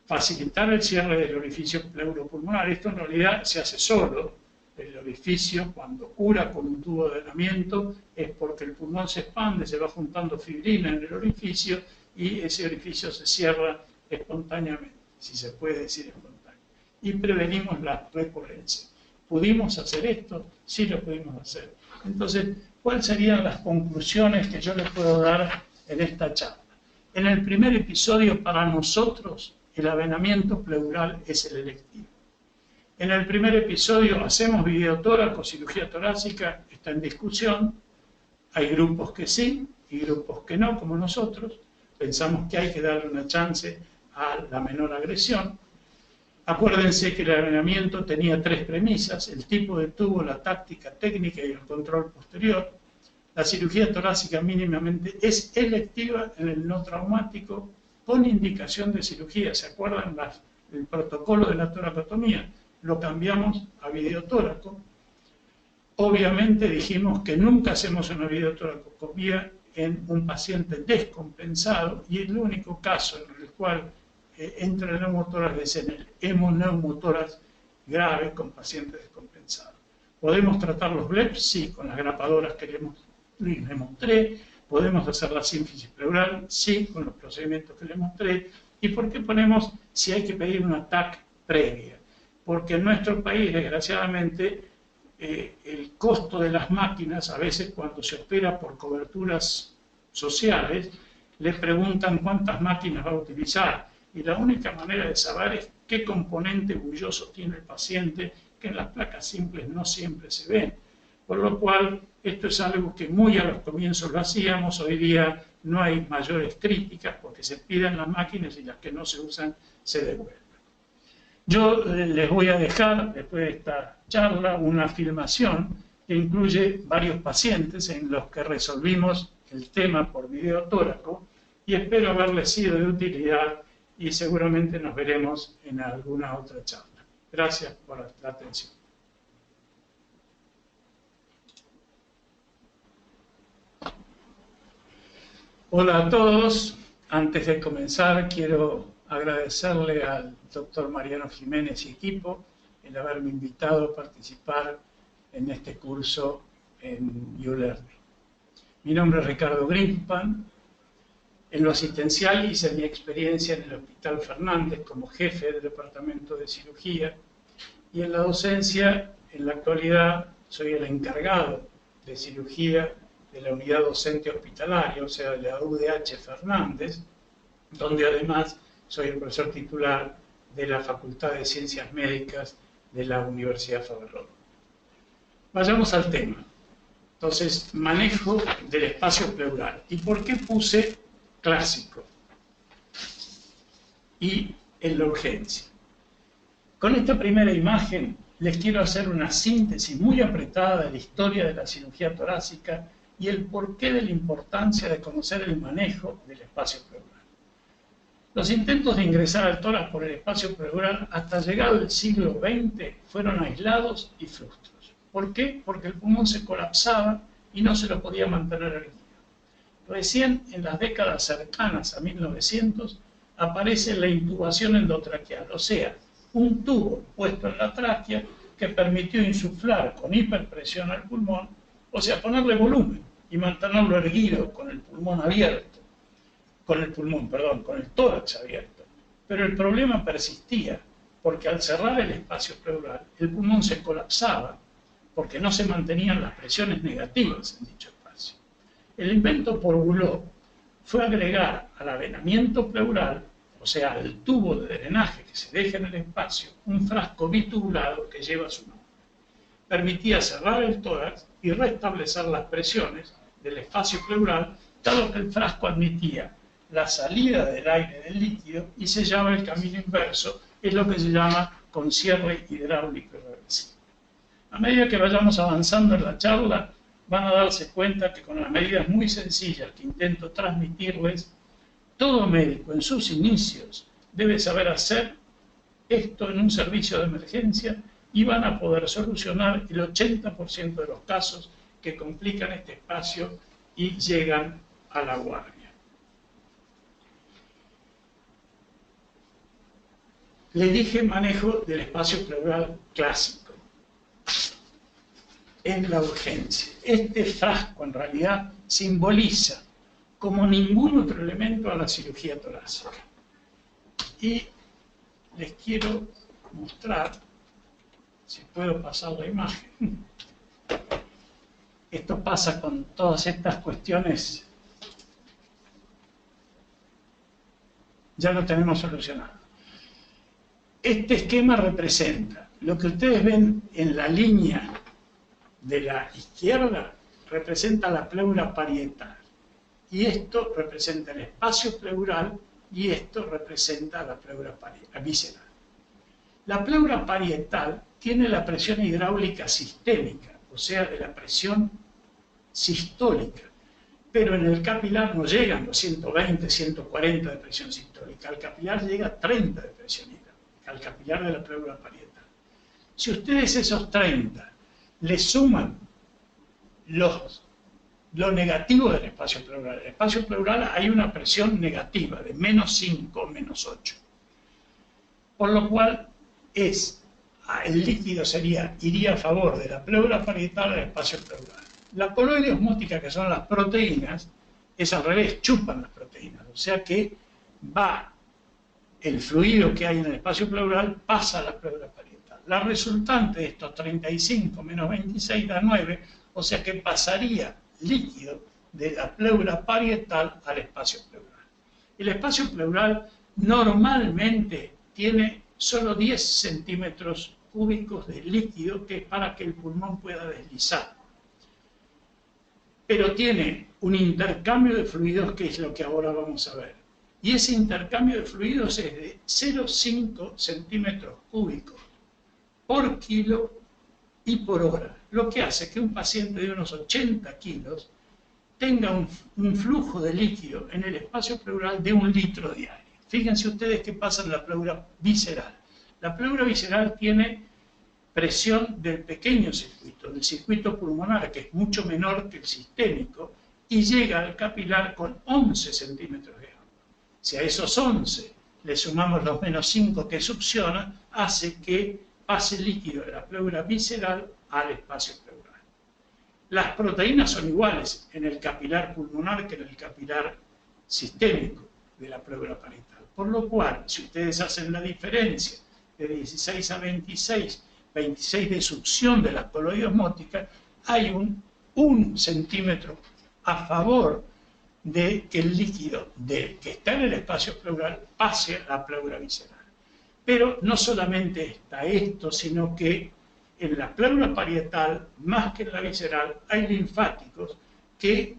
facilitar el cierre del orificio pleuropulmonar. Esto en realidad se hace solo. El orificio, cuando cura con un tubo de drenamiento, es porque el pulmón se expande, se va juntando fibrina en el orificio y ese orificio se cierra espontáneamente, si se puede decir espontáneo. Y prevenimos la recurrencia. ¿Pudimos hacer esto? Sí lo pudimos hacer. Entonces, ¿cuáles serían las conclusiones que yo les puedo dar en esta charla? En el primer episodio, para nosotros, el avenamiento pleural es el electivo. En el primer episodio, ¿hacemos videotóraco, cirugía torácica? Está en discusión. Hay grupos que sí y grupos que no, como nosotros. Pensamos que hay que darle una chance a la menor agresión. Acuérdense que el avenamiento tenía tres premisas: el tipo de tubo, la táctica técnica y el control posterior. La cirugía torácica mínimamente es electiva en el no traumático con indicación de cirugía. ¿Se acuerdan el protocolo de la toracotomía? Lo cambiamos a videotóraco. Obviamente dijimos que nunca hacemos una videotoracotomía en un paciente descompensado y el único caso en el cual entra el neumotórax es en el hemoneumotórax grave con pacientes descompensados. ¿Podemos tratar los BLEPs? Sí, con las grapadoras que les mostré. ¿Podemos hacer la sínfisis pleural? Sí, con los procedimientos que les mostré. ¿Y por qué ponemos si hay que pedir una TAC previa? Porque en nuestro país, desgraciadamente, el costo de las máquinas, a veces cuando se opera por coberturas sociales, le preguntan cuántas máquinas va a utilizar. Y la única manera de saber es qué componente bulloso tiene el paciente, que en las placas simples no siempre se ven. Por lo cual, esto es algo que muy a los comienzos lo hacíamos. Hoy día no hay mayores críticas porque se piden las máquinas y las que no se usan se devuelven. Yo les voy a dejar, después de esta charla, una filmación que incluye varios pacientes en los que resolvimos el tema por videotóraco y espero haberles sido de utilidad y seguramente nos veremos en alguna otra charla. Gracias por la atención. Hola a todos. Antes de comenzar, quiero agradecerle al doctor Mariano Jiménez y equipo el haberme invitado a participar en este curso en YouLearning. Mi nombre es Ricardo Greenspan. En lo asistencial hice mi experiencia en el Hospital Fernández como jefe del departamento de cirugía y en la docencia, en la actualidad, soy el encargado de cirugía de la unidad docente hospitalaria, o sea, de la UDH Fernández, donde además soy el profesor titular de la Facultad de Ciencias Médicas de la Universidad Faberrón. Vayamos al tema. Entonces, manejo del espacio pleural. ¿Y por qué puse clásico? Y en la urgencia. Con esta primera imagen les quiero hacer una síntesis muy apretada de la historia de la cirugía torácica y el porqué de la importancia de conocer el manejo del espacio pleural. Los intentos de ingresar al tórax por el espacio pleural hasta llegado el siglo XX fueron aislados y frustros. ¿Por qué? Porque el pulmón se colapsaba y no se lo podía mantener erguido. Recién en las décadas cercanas a 1900 aparece la intubación endotraqueal, o sea, un tubo puesto en la tráquea que permitió insuflar con hiperpresión al pulmón, o sea, ponerle volumen y mantenerlo erguido con el pulmón abierto, con el tórax abierto. Pero el problema persistía, porque al cerrar el espacio pleural, el pulmón se colapsaba porque no se mantenían las presiones negativas en dicho espacio. El invento por Boulud fue agregar al avenamiento pleural, o sea, al tubo de drenaje que se deja en el espacio, un frasco bitubulado que lleva su nombre. Permitía cerrar el tórax y restablecer las presiones del espacio pleural, dado que el frasco admitía la salida del aire del líquido y sellaba el camino inverso, es lo que se llama con cierre hidráulico irreversible. A medida que vayamos avanzando en la charla, van a darse cuenta que con las medidas muy sencillas que intento transmitirles, todo médico en sus inicios debe saber hacer esto en un servicio de emergencia y van a poder solucionar el 80% de los casos que complican este espacio y llegan a la guardia. Le dije manejo del espacio pleural clásico en la urgencia. Este frasco en realidad simboliza como ningún otro elemento a la cirugía torácica. Y les quiero mostrar, si puedo pasar la imagen. Esto pasa con todas estas cuestiones. Ya lo tenemos solucionado. Este esquema representa lo que ustedes ven en la línea de la izquierda, representa la pleura parietal. Y esto representa el espacio pleural y esto representa la pleura visceral. La pleura parietal tiene la presión hidráulica sistémica, o sea, de la presión sistólica, pero en el capilar no llegan los 120, 140 de presión sistólica, al capilar llega a 30 de presión hidráulica, al capilar de la pleura parietal. Si ustedes esos 30 le suman lo negativo del espacio pleural, el espacio pleural hay una presión negativa de menos 5, menos 8, por lo cual el líquido iría a favor de la pleura parietal del espacio pleural. La coloide osmótica, que son las proteínas, es al revés, chupan las proteínas, o sea que el fluido que hay en el espacio pleural pasa a la pleura parietal. La resultante de estos 35 menos 26 da 9, o sea que pasaría líquido de la pleura parietal al espacio pleural. El espacio pleural normalmente tiene solo 10 centímetros cúbicos de líquido, que es para que el pulmón pueda deslizar. Pero tiene un intercambio de fluidos, que es lo que ahora vamos a ver. Y ese intercambio de fluidos es de 0,5 centímetros cúbicos por kilo y por hora, lo que hace que un paciente de unos 80 kilos tenga un flujo de líquido en el espacio pleural de 1 litro diario. Fíjense ustedes qué pasa en la pleura visceral. La pleura visceral tiene presión del pequeño circuito, del circuito pulmonar, que es mucho menor que el sistémico, y llega al capilar con 11 centímetros de agua. Si a esos 11 le sumamos los menos 5 que succiona, hace que pase líquido de la pleura visceral al espacio pleural. Las proteínas son iguales en el capilar pulmonar que en el capilar sistémico de la pleura parietal. Por lo cual, si ustedes hacen la diferencia de 16 a 26, 26 de succión de la coloide osmótica, hay un 1 centímetro a favor de que el líquido que está en el espacio pleural pase a la pleura visceral. Pero no solamente está esto, sino que en la pleura parietal, más que en la visceral, hay linfáticos que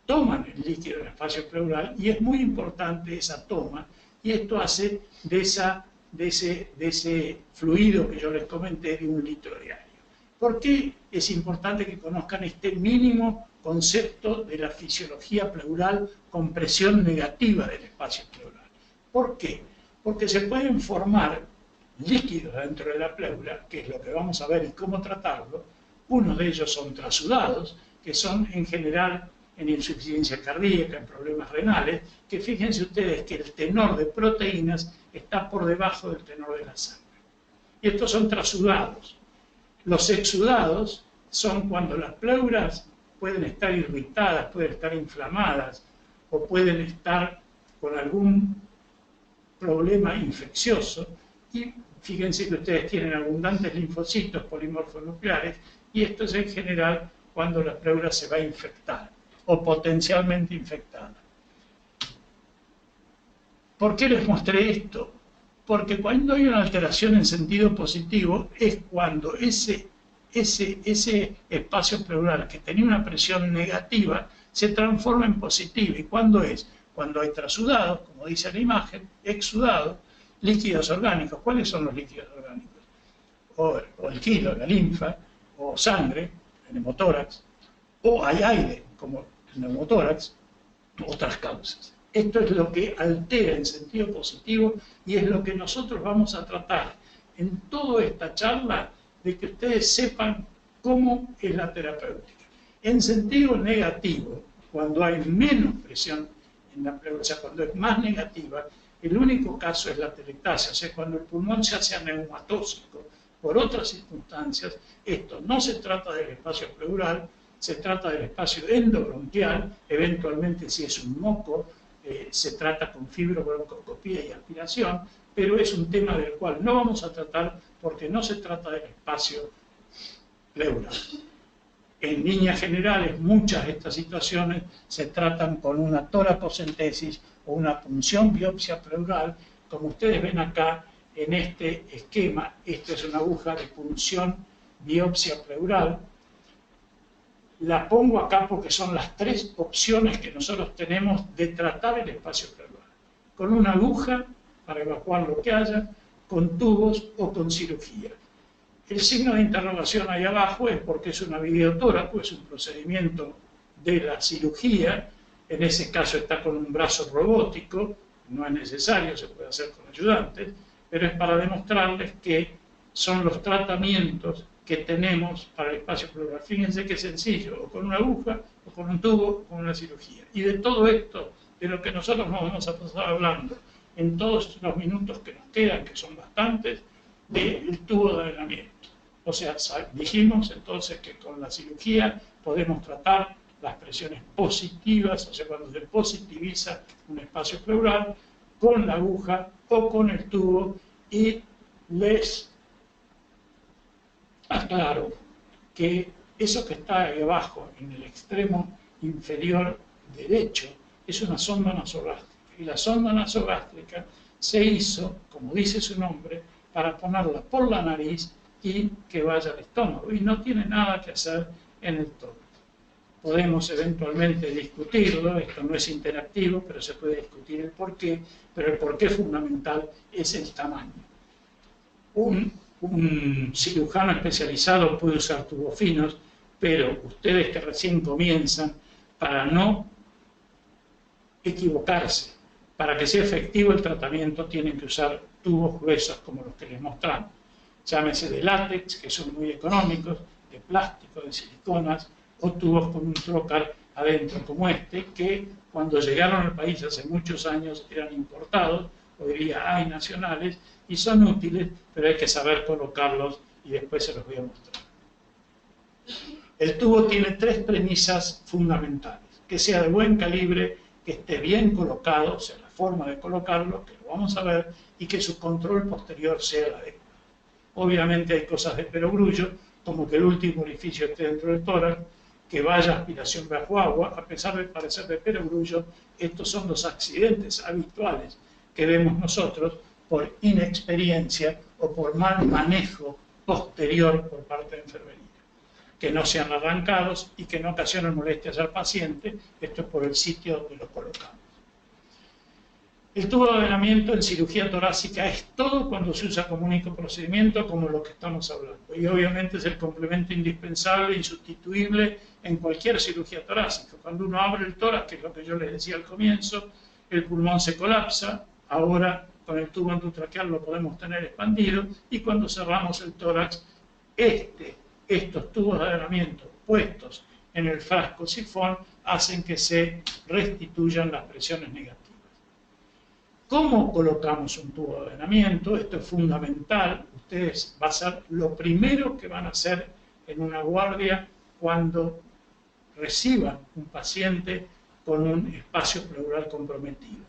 toman el líquido del espacio pleural y es muy importante esa toma, y esto hace de ese fluido que yo les comenté de 1 litro diario. ¿Por qué es importante que conozcan este mínimo concepto de la fisiología pleural con presión negativa del espacio pleural? ¿Por qué? Porque se pueden formar líquidos dentro de la pleura, que es lo que vamos a ver y cómo tratarlo. Unos de ellos son trasudados, que son en general en insuficiencia cardíaca, en problemas renales, que fíjense ustedes que el tenor de proteínas está por debajo del tenor de la sangre. Y estos son trasudados. Los exudados son cuando las pleuras pueden estar irritadas, pueden estar inflamadas o pueden estar con algún problema infeccioso, Y fíjense que ustedes tienen abundantes linfocitos polimorfonucleares, y esto es en general cuando la pleura se va a infectar o potencialmente infectada. ¿Por qué les mostré esto? Porque cuando hay una alteración en sentido positivo es cuando ese espacio pleural que tenía una presión negativa se transforma en positiva. ¿Y cuándo es? Cuando hay trasudados, como dice la imagen, exudados, líquidos orgánicos. ¿Cuáles son los líquidos orgánicos? O el quilo, la linfa, o sangre, el neumotórax, o hay aire, como el neumotórax, otras causas. Esto es lo que altera en sentido positivo y es lo que nosotros vamos a tratar en toda esta charla, de que ustedes sepan cómo es la terapéutica. En sentido negativo, cuando hay menos presión en la pleura, o sea, cuando es más negativa, el único caso es la telectasia, o sea, cuando el pulmón se hace aneumatóxico por otras circunstancias. Esto no se trata del espacio pleural, se trata del espacio endobronquial, eventualmente si es un moco, se trata con fibrobroncoscopía y aspiración, pero es un tema del cual no vamos a tratar porque no se trata del espacio pleural. En líneas generales, muchas de estas situaciones se tratan con una toracocentesis o una punción biopsia pleural, como ustedes ven acá en este esquema. Esta es una aguja de punción biopsia pleural. La pongo acá porque son las tres opciones que nosotros tenemos de tratar el espacio pleural. Con una aguja para evacuar lo que haya, con tubos o con cirugía. El signo de interrogación ahí abajo es porque es una videotóraco, es un procedimiento de la cirugía. En ese caso está con un brazo robótico, no es necesario, se puede hacer con ayudantes, pero es para demostrarles que son los tratamientos que tenemos para el espacio pleural. Fíjense qué sencillo, o con una aguja, o con un tubo, o con una cirugía. Y de todo esto, de lo que nosotros nos vamos a pasar hablando en todos los minutos que nos quedan, que son bastantes, del tubo de drenamiento. O sea, dijimos entonces que con la cirugía podemos tratar las presiones positivas, o sea, cuando se positiviza un espacio pleural, con la aguja o con el tubo, y les aclaro que eso que está ahí abajo, en el extremo inferior derecho, es una sonda nasogástrica. Y la sonda nasogástrica se hizo, como dice su nombre, para ponerla por la nariz y que vaya al estómago. Y no tiene nada que hacer en el tórax. Podemos eventualmente discutirlo, esto no es interactivo, pero se puede discutir el porqué, pero el porqué fundamental es el tamaño. Un cirujano especializado puede usar tubos finos, pero ustedes que recién comienzan, para no equivocarse, para que sea efectivo el tratamiento, tienen que usar tubos gruesos como los que les mostramos. Llámese de látex, que son muy económicos, de plástico, de siliconas, o tubos con un trocar adentro como este, que cuando llegaron al país hace muchos años eran importados, hoy día hay nacionales, y son útiles, pero hay que saber colocarlos y después se los voy a mostrar. El tubo tiene tres premisas fundamentales: que sea de buen calibre, que esté bien colocado, o sea, la forma de colocarlo, que lo vamos a ver, y que su control posterior sea la adecuada. Obviamente hay cosas de perogrullo, como que el último orificio esté dentro del tórax, que vaya aspiración bajo agua. A pesar de parecer de perogrullo, estos son los accidentes habituales que vemos nosotros por inexperiencia o por mal manejo posterior por parte de enfermería. Que no sean arrancados y que no ocasionen molestias al paciente. Esto es por el sitio donde lo colocamos. El tubo de drenamiento en cirugía torácica es todo cuando se usa como único procedimiento, como lo que estamos hablando. Y obviamente es el complemento indispensable, insustituible en cualquier cirugía torácica. Cuando uno abre el tórax, que es lo que yo les decía al comienzo, el pulmón se colapsa. Ahora con el tubo endotraqueal lo podemos tener expandido, y cuando cerramos el tórax, estos tubos de drenamiento puestos en el frasco sifón hacen que se restituyan las presiones negativas. ¿Cómo colocamos un tubo de drenamiento? Esto es fundamental. Ustedes va a ser lo primero que van a hacer en una guardia cuando reciban un paciente con un espacio pleural comprometido.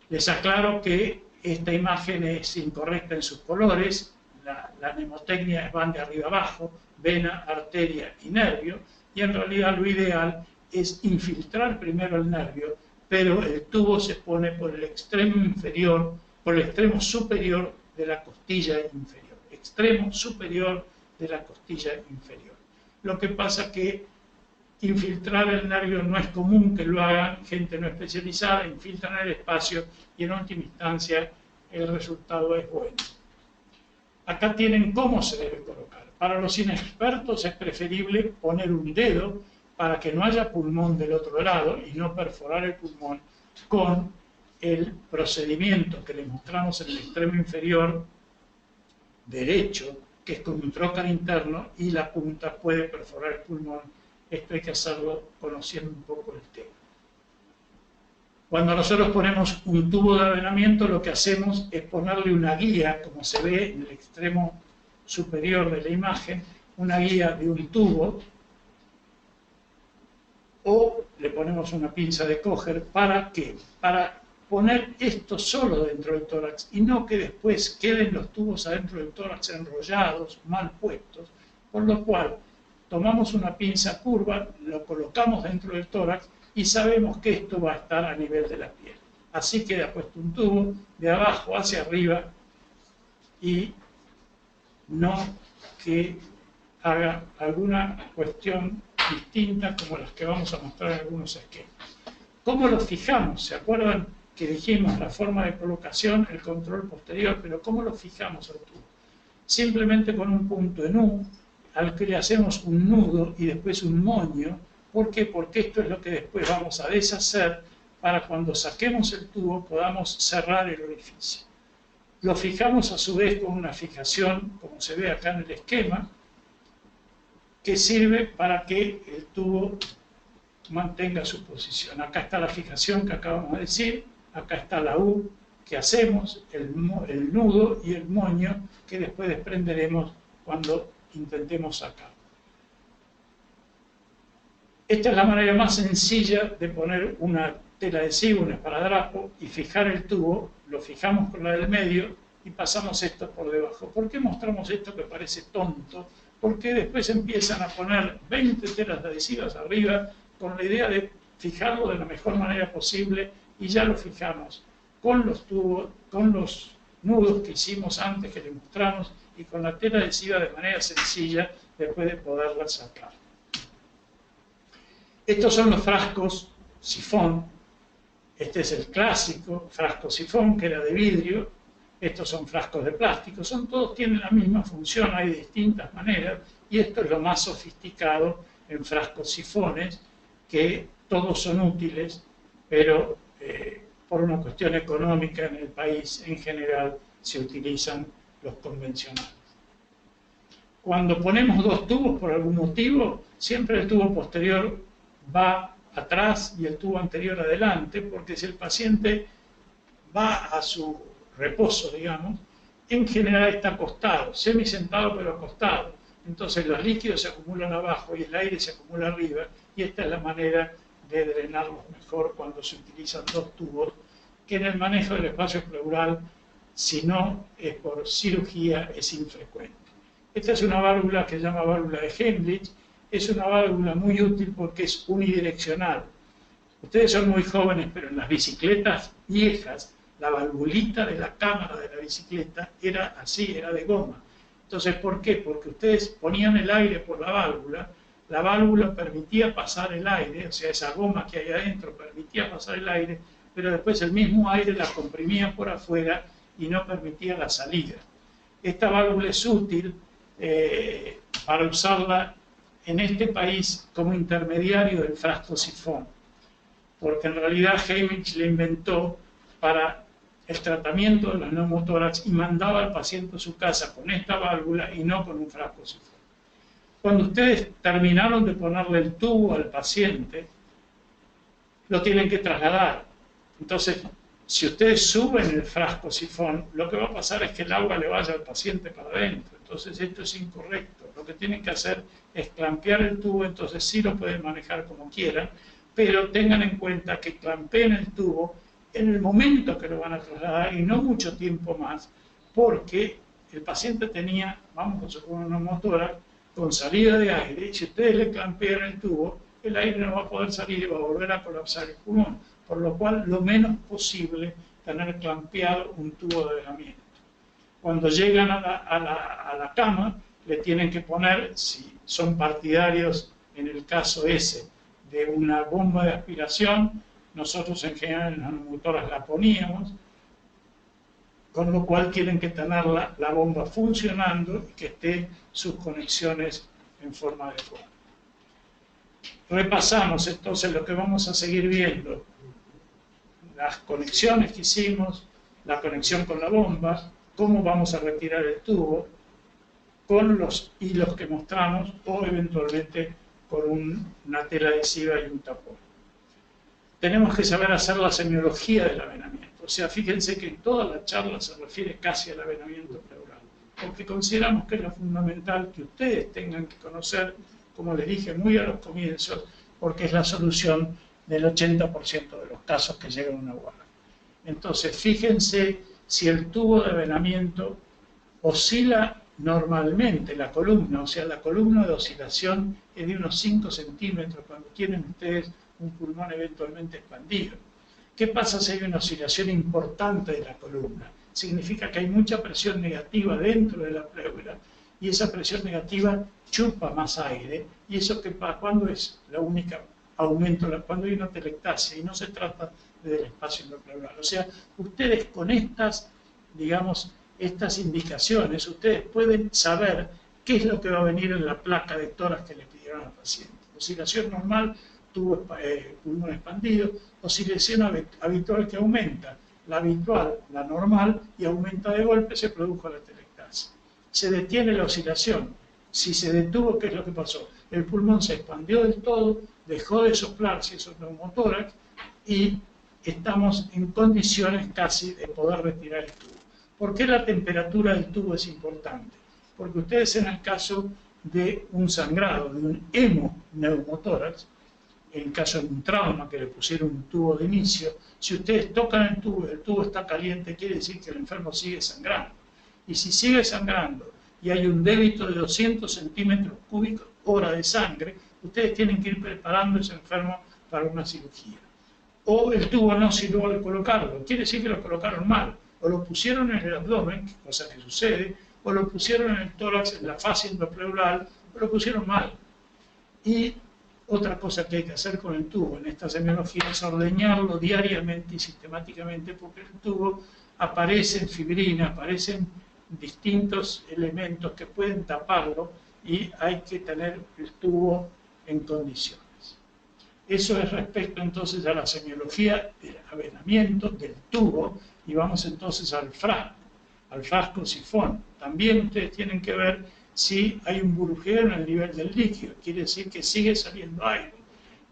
Les aclaro que esta imagen es incorrecta en sus colores, la mnemotecnia van de arriba abajo, vena, arteria y nervio, y en realidad lo ideal es infiltrar primero el nervio, pero el tubo se pone por el extremo inferior, por el extremo superior de la costilla inferior, extremo superior de la costilla inferior. Lo que pasa que infiltrar el nervio no es común que lo hagan gente no especializada, infiltran el espacio y en última instancia el resultado es bueno. Acá tienen cómo se debe colocar. Para los inexpertos es preferible poner un dedo para que no haya pulmón del otro lado y no perforar el pulmón con el procedimiento que les mostramos en el extremo inferior derecho, que es con un trocar interno y la punta puede perforar el pulmón. Esto hay que hacerlo conociendo un poco el tema. Cuando nosotros ponemos un tubo de avenamiento, lo que hacemos es ponerle una guía, como se ve en el extremo superior de la imagen, una guía de un tubo, o le ponemos una pinza de coger. ¿Para qué? Para poner esto solo dentro del tórax y no que después queden los tubos adentro del tórax enrollados, mal puestos, por lo cual tomamos una pinza curva, lo colocamos dentro del tórax y sabemos que esto va a estar a nivel de la piel. Así queda puesto un tubo de abajo hacia arriba y no que haga alguna cuestión distinta como las que vamos a mostrar en algunos esquemas. ¿Cómo lo fijamos? ¿Se acuerdan que dijimos la forma de colocación, el control posterior? Pero ¿cómo lo fijamos al tubo? Simplemente con un punto en U, al que le hacemos un nudo y después un moño. ¿Por qué? Porque esto es lo que después vamos a deshacer para cuando saquemos el tubo podamos cerrar el orificio. Lo fijamos a su vez con una fijación, como se ve acá en el esquema, que sirve para que el tubo mantenga su posición. Acá está la fijación que acabamos de decir, acá está la U que hacemos, el nudo y el moño que después desprenderemos cuando intentemos sacar. Esta es la manera más sencilla de poner una tela adhesiva, un esparadrapo y fijar el tubo. Lo fijamos con la del medio y pasamos esto por debajo. ¿Por qué mostramos esto que parece tonto? Porque después empiezan a poner 20 telas adhesivas arriba con la idea de fijarlo de la mejor manera posible y ya lo fijamos con los tubos, con los nudos que hicimos antes, que les mostramos, y con la tela adhesiva de manera sencilla después de poderla sacar. Estos son los frascos sifón. Este es el clásico frasco sifón, que era de vidrio. Estos son frascos de plástico. Todos tienen la misma función, hay distintas maneras. Y esto es lo más sofisticado en frascos sifones, que todos son útiles, pero por una cuestión económica en el país en general se utilizan los convencionales. Cuando ponemos dos tubos por algún motivo, siempre el tubo posterior va atrás y el tubo anterior adelante, porque si el paciente va a su reposo, digamos, en general está acostado, semisentado pero acostado. Entonces los líquidos se acumulan abajo y el aire se acumula arriba, y esta es la manera de drenarlos mejor cuando se utilizan dos tubos, que en el manejo del espacio pleural, si no es por cirugía, es infrecuente. Esta es una válvula que se llama válvula de Heimlich. Es una válvula muy útil porque es unidireccional. Ustedes son muy jóvenes, pero en las bicicletas viejas, la valvulita de la cámara de la bicicleta era así, era de goma. Entonces, ¿por qué? Porque ustedes ponían el aire por la válvula permitía pasar el aire, o sea, esa goma que hay adentro permitía pasar el aire, pero después el mismo aire la comprimía por afuera y no permitía la salida. Esta válvula es útil para usarla en este país como intermediario del frasco sifón, porque en realidad Heimlich le inventó para el tratamiento de los neumotórax y mandaba al paciente a su casa con esta válvula y no con un frasco sifón. Cuando ustedes terminaron de ponerle el tubo al paciente, lo tienen que trasladar. Entonces, si ustedes suben el frasco sifón, lo que va a pasar es que el agua le vaya al paciente para adentro. Entonces, esto es incorrecto. Lo que tienen que hacer es clampear el tubo, entonces sí lo pueden manejar como quieran, pero tengan en cuenta que clampeen el tubo en el momento que lo van a trasladar y no mucho tiempo más, porque el paciente tenía, vamos a suponer, una motora con salida de aire, y si ustedes le clampean el tubo, el aire no va a poder salir y va a volver a colapsar el pulmón, por lo cual lo menos posible tener clampeado un tubo de venamiento. Cuando llegan a la cama, le tienen que poner, si son partidarios en el caso ese, de una bomba de aspiración, nosotros en general en las neumotoras la poníamos, con lo cual tienen que tener la bomba funcionando y que esté sus conexiones en forma adecuada. Repasamos entonces lo que vamos a seguir viendo, las conexiones que hicimos, la conexión con la bomba, cómo vamos a retirar el tubo, con los hilos que mostramos o eventualmente con una tela adhesiva y un tapón. Tenemos que saber hacer la semiología del avenamiento. O sea, fíjense que en toda la charla se refiere casi al avenamiento pleural, porque consideramos que es lo fundamental que ustedes tengan que conocer, como les dije muy a los comienzos, porque es la solución del 80% de los casos que llegan a una guardia. Entonces, fíjense si el tubo de avenamiento oscila normalmente la columna, o sea, la columna de oscilación es de unos 5 centímetros cuando tienen ustedes un pulmón eventualmente expandido. ¿Qué pasa si hay una oscilación importante de la columna? Significa que hay mucha presión negativa dentro de la pleura y esa presión negativa chupa más aire y eso que cuando es la única aumento, cuando hay una telectasia y no se trata del espacio endopleural. O sea, ustedes con estas, digamos, estas indicaciones, ustedes pueden saber qué es lo que va a venir en la placa de tórax que le pidieron al paciente. Oscilación normal, tubo pulmón expandido, oscilación habitual que aumenta, la habitual, la normal, y aumenta de golpe, se produjo la telectasia. Se detiene la oscilación. Si se detuvo, ¿qué es lo que pasó? El pulmón se expandió del todo, dejó de soplar, si eso es neumotórax, y estamos en condiciones casi de poder retirar el tubo. ¿Por qué la temperatura del tubo es importante? Porque ustedes en el caso de un sangrado, de un hemoneumotórax, en caso de un trauma que le pusieron un tubo de inicio, si ustedes tocan el tubo está caliente, quiere decir que el enfermo sigue sangrando. Y si sigue sangrando y hay un débito de 200 centímetros cúbicos hora de sangre, ustedes tienen que ir preparando a ese enfermo para una cirugía. O el tubo no sirvió al colocarlo, quiere decir que lo colocaron mal. O lo pusieron en el abdomen, cosa que sucede, o lo pusieron en el tórax, en la fascia endopleural, o lo pusieron mal. Y otra cosa que hay que hacer con el tubo en esta semiología es ordeñarlo diariamente y sistemáticamente, porque el tubo aparece en fibrina, aparecen distintos elementos que pueden taparlo y hay que tener el tubo en condiciones. Eso es respecto entonces a la semiología del avenamiento del tubo y vamos entonces al frasco sifón. También ustedes tienen que ver si hay un burbujeo en el nivel del líquido, quiere decir que sigue saliendo aire.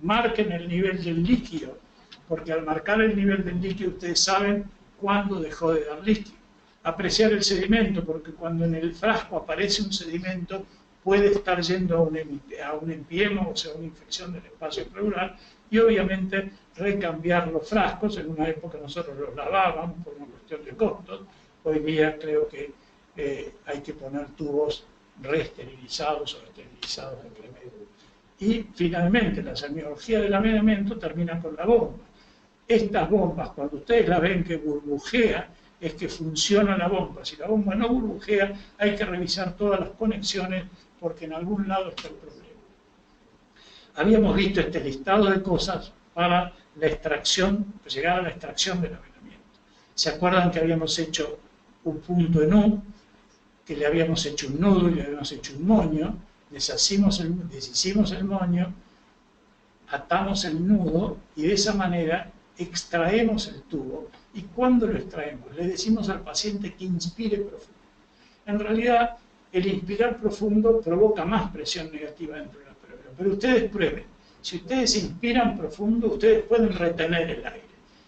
Marquen el nivel del líquido, porque al marcar el nivel del líquido ustedes saben cuándo dejó de dar líquido. Apreciar el sedimento, porque cuando en el frasco aparece un sedimento puede estar yendo a un empiema, o sea, una infección del espacio pleural, y obviamente recambiar los frascos. En una época nosotros los lavábamos por una cuestión de costos, hoy día creo que hay que poner tubos reesterilizados o esterilizados de remedio. Y finalmente la semiología del avenamiento termina con la bomba. Estas bombas, cuando ustedes la ven que burbujea, es que funciona la bomba. Si la bomba no burbujea, hay que revisar todas las conexiones porque en algún lado está el problema. Habíamos visto este listado de cosas para la extracción, llegar a la extracción del avenamiento. ¿Se acuerdan que habíamos hecho un punto en U, que le habíamos hecho un nudo y le habíamos hecho un moño? Deshicimos el moño, atamos el nudo y de esa manera extraemos el tubo. ¿Y cuándo lo extraemos? Le decimos al paciente que inspire profundo. En realidad, el inspirar profundo provoca más presión negativa dentro de la pleura, pero ustedes prueben. Si ustedes inspiran profundo, ustedes pueden retener el aire.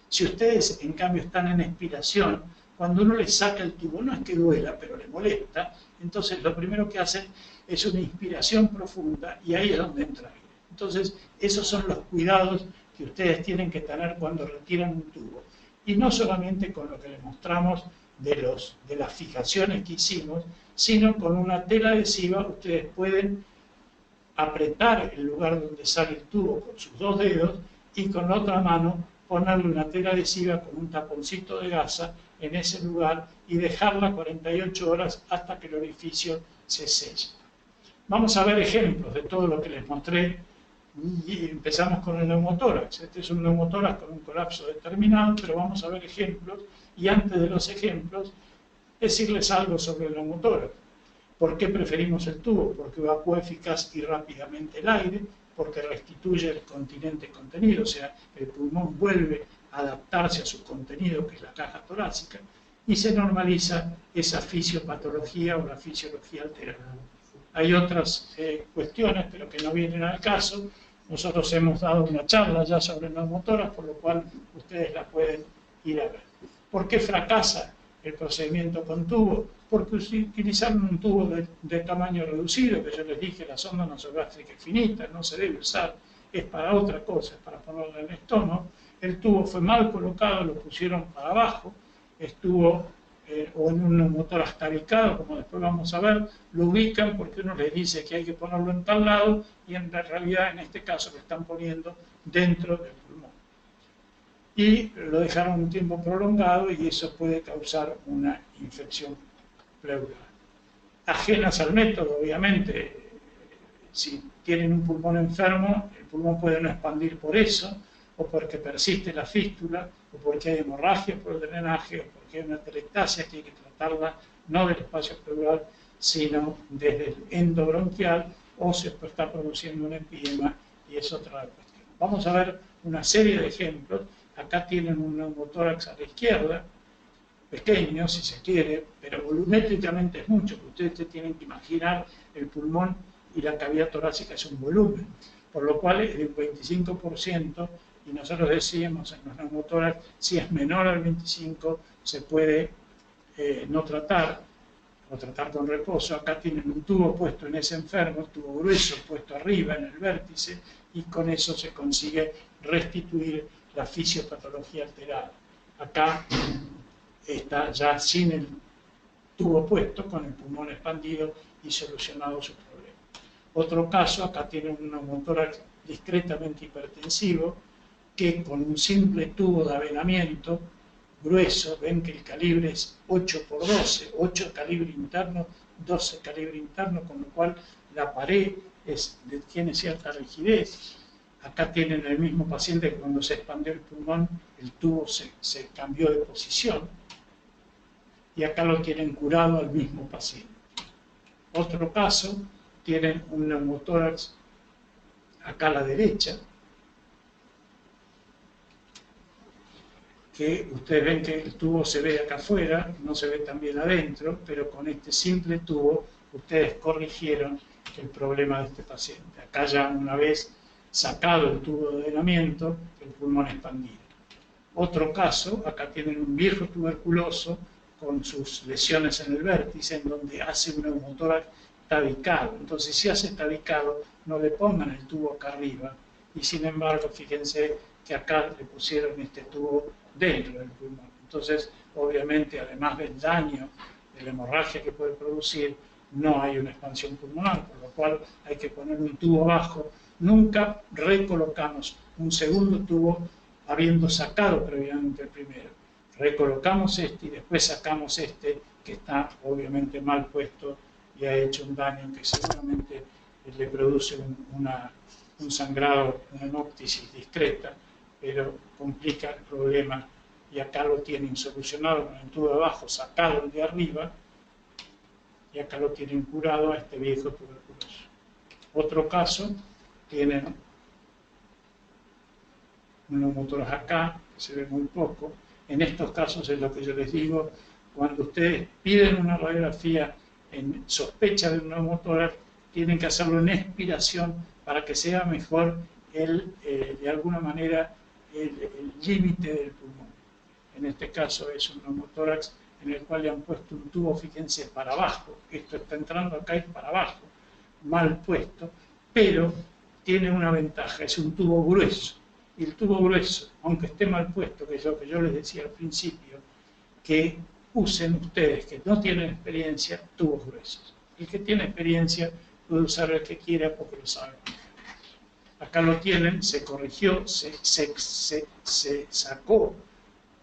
Si ustedes, en cambio, están en expiración, cuando uno les saca el tubo, no es que duela, pero le molesta, entonces lo primero que hacen es una inspiración profunda y ahí es donde entra aire. Entonces, esos son los cuidados que ustedes tienen que tener cuando retiran un tubo. Y no solamente con lo que les mostramos de las fijaciones que hicimos, sino con una tela adhesiva ustedes pueden apretar el lugar donde sale el tubo con sus dos dedos y con la otra mano ponerle una tela adhesiva con un taponcito de gasa en ese lugar y dejarla 48 horas hasta que el orificio se selle. Vamos a ver ejemplos de todo lo que les mostré y empezamos con el neumotórax. Este es un neumotórax con un colapso determinado, pero vamos a ver ejemplos y antes de los ejemplos decirles algo sobre el neumotórax. ¿Por qué preferimos el tubo? Porque evacúa eficaz y rápidamente el aire, porque restituye el continente contenido, o sea, el pulmón vuelve a adaptarse a su contenido, que es la caja torácica, y se normaliza esa fisiopatología o la fisiología alterada. Hay otras cuestiones, pero que no vienen al caso. Nosotros hemos dado una charla ya sobre neumotórax, por lo cual ustedes la pueden ir a ver. ¿Por qué fracasa el procedimiento con tubo? Porque utilizaron un tubo de tamaño reducido, que yo les dije, la sonda nasogástrica es finita, no se debe usar, es para otra cosa, es para ponerla en el estómago. El tubo fue mal colocado, lo pusieron para abajo, estuvo o en un neumotórax tabicado, como después vamos a ver, lo ubican porque uno les dice que hay que ponerlo en tal lado y en realidad en este caso lo están poniendo dentro del pulmón. Y lo dejaron un tiempo prolongado y eso puede causar una infección pleural. Ajenas al método, obviamente, si tienen un pulmón enfermo, el pulmón puede no expandir por eso, o porque persiste la fístula, o porque hay hemorragia por el drenaje, o porque hay una atelectasia que hay que tratarla no del espacio pleural, sino desde el endobronquial, o se está produciendo un empedema, y es otra cuestión. Vamos a ver una serie de ejemplos. Acá tienen un neumotórax a la izquierda, pequeño si se quiere, pero volumétricamente es mucho, que ustedes tienen que imaginar el pulmón y la cavidad torácica es un volumen, por lo cual es de un 25%, y nosotros decíamos en los neumotórax, si es menor al 25 se puede no tratar, o tratar con reposo. Acá tienen un tubo puesto en ese enfermo, un tubo grueso puesto arriba en el vértice, y con eso se consigue restituir la fisiopatología alterada. Acá está ya sin el tubo puesto, con el pulmón expandido y solucionado su problema. Otro caso, acá tienen un neumotórax discretamente hipertensivo, que con un simple tubo de avenamiento grueso, ven que el calibre es 8×12, 8 calibre interno, 12 calibre interno, con lo cual la pared tiene cierta rigidez. Acá tienen el mismo paciente que cuando se expandió el pulmón, el tubo se cambió de posición, y acá lo tienen curado al mismo paciente. Otro caso, tienen un neumotórax acá a la derecha, que ustedes ven que el tubo se ve acá afuera, no se ve tan bien adentro, pero con este simple tubo ustedes corrigieron el problema de este paciente. Acá ya una vez sacado el tubo de drenamiento, el pulmón expandido. Otro caso, acá tienen un viejo tuberculoso con sus lesiones en el vértice, en donde hace un neumotórax tabicado. Entonces, si hace tabicado, no le pongan el tubo acá arriba, y sin embargo, fíjense que acá le pusieron este tubo dentro del pulmón. Entonces, obviamente, además del daño, de la hemorragia que puede producir, no hay una expansión pulmonar, por lo cual hay que poner un tubo abajo. Nunca recolocamos un segundo tubo habiendo sacado previamente el primero. Recolocamos este y después sacamos este que está obviamente mal puesto y ha hecho un daño que seguramente le produce un sangrado, una hemoptisis discreta, pero complica el problema, y acá lo tienen solucionado con el tubo de abajo, sacado el de arriba, y acá lo tienen curado a este viejo tuberculoso. Otro caso, tienen un neumotórax acá, que se ve muy poco. En estos casos es lo que yo les digo, cuando ustedes piden una radiografía en sospecha de un neumotórax, tienen que hacerlo en expiración para que sea mejor de alguna manera el límite del pulmón. En este caso es un neumotórax en el cual le han puesto un tubo, fíjense, para abajo. Esto está entrando acá y para abajo, mal puesto, pero tiene una ventaja, es un tubo grueso. y el tubo grueso, aunque esté mal puesto, que es lo que yo les decía al principio, que usen ustedes, que no tienen experiencia, tubos gruesos. El que tiene experiencia puede usar el que quiera porque lo sabe. Acá lo tienen, se corrigió, se sacó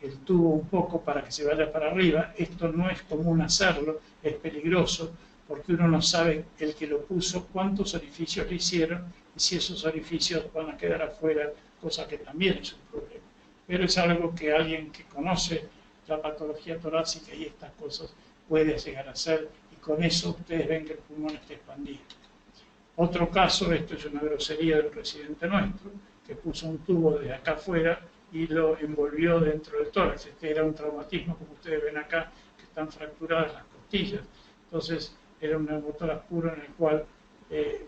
el tubo un poco para que se vaya para arriba. Esto no es común hacerlo, es peligroso, porque uno no sabe el que lo puso cuántos orificios le hicieron y si esos orificios van a quedar afuera, cosa que también es un problema. Pero es algo que alguien que conoce la patología torácica y estas cosas puede llegar a hacer, y con eso ustedes ven que el pulmón está expandido. Otro caso, esto es una grosería de un residente nuestro, que puso un tubo desde acá afuera y lo envolvió dentro del tórax. Este era un traumatismo, como ustedes ven acá, que están fracturadas las costillas. Entonces, era un neumotórax puro en el cual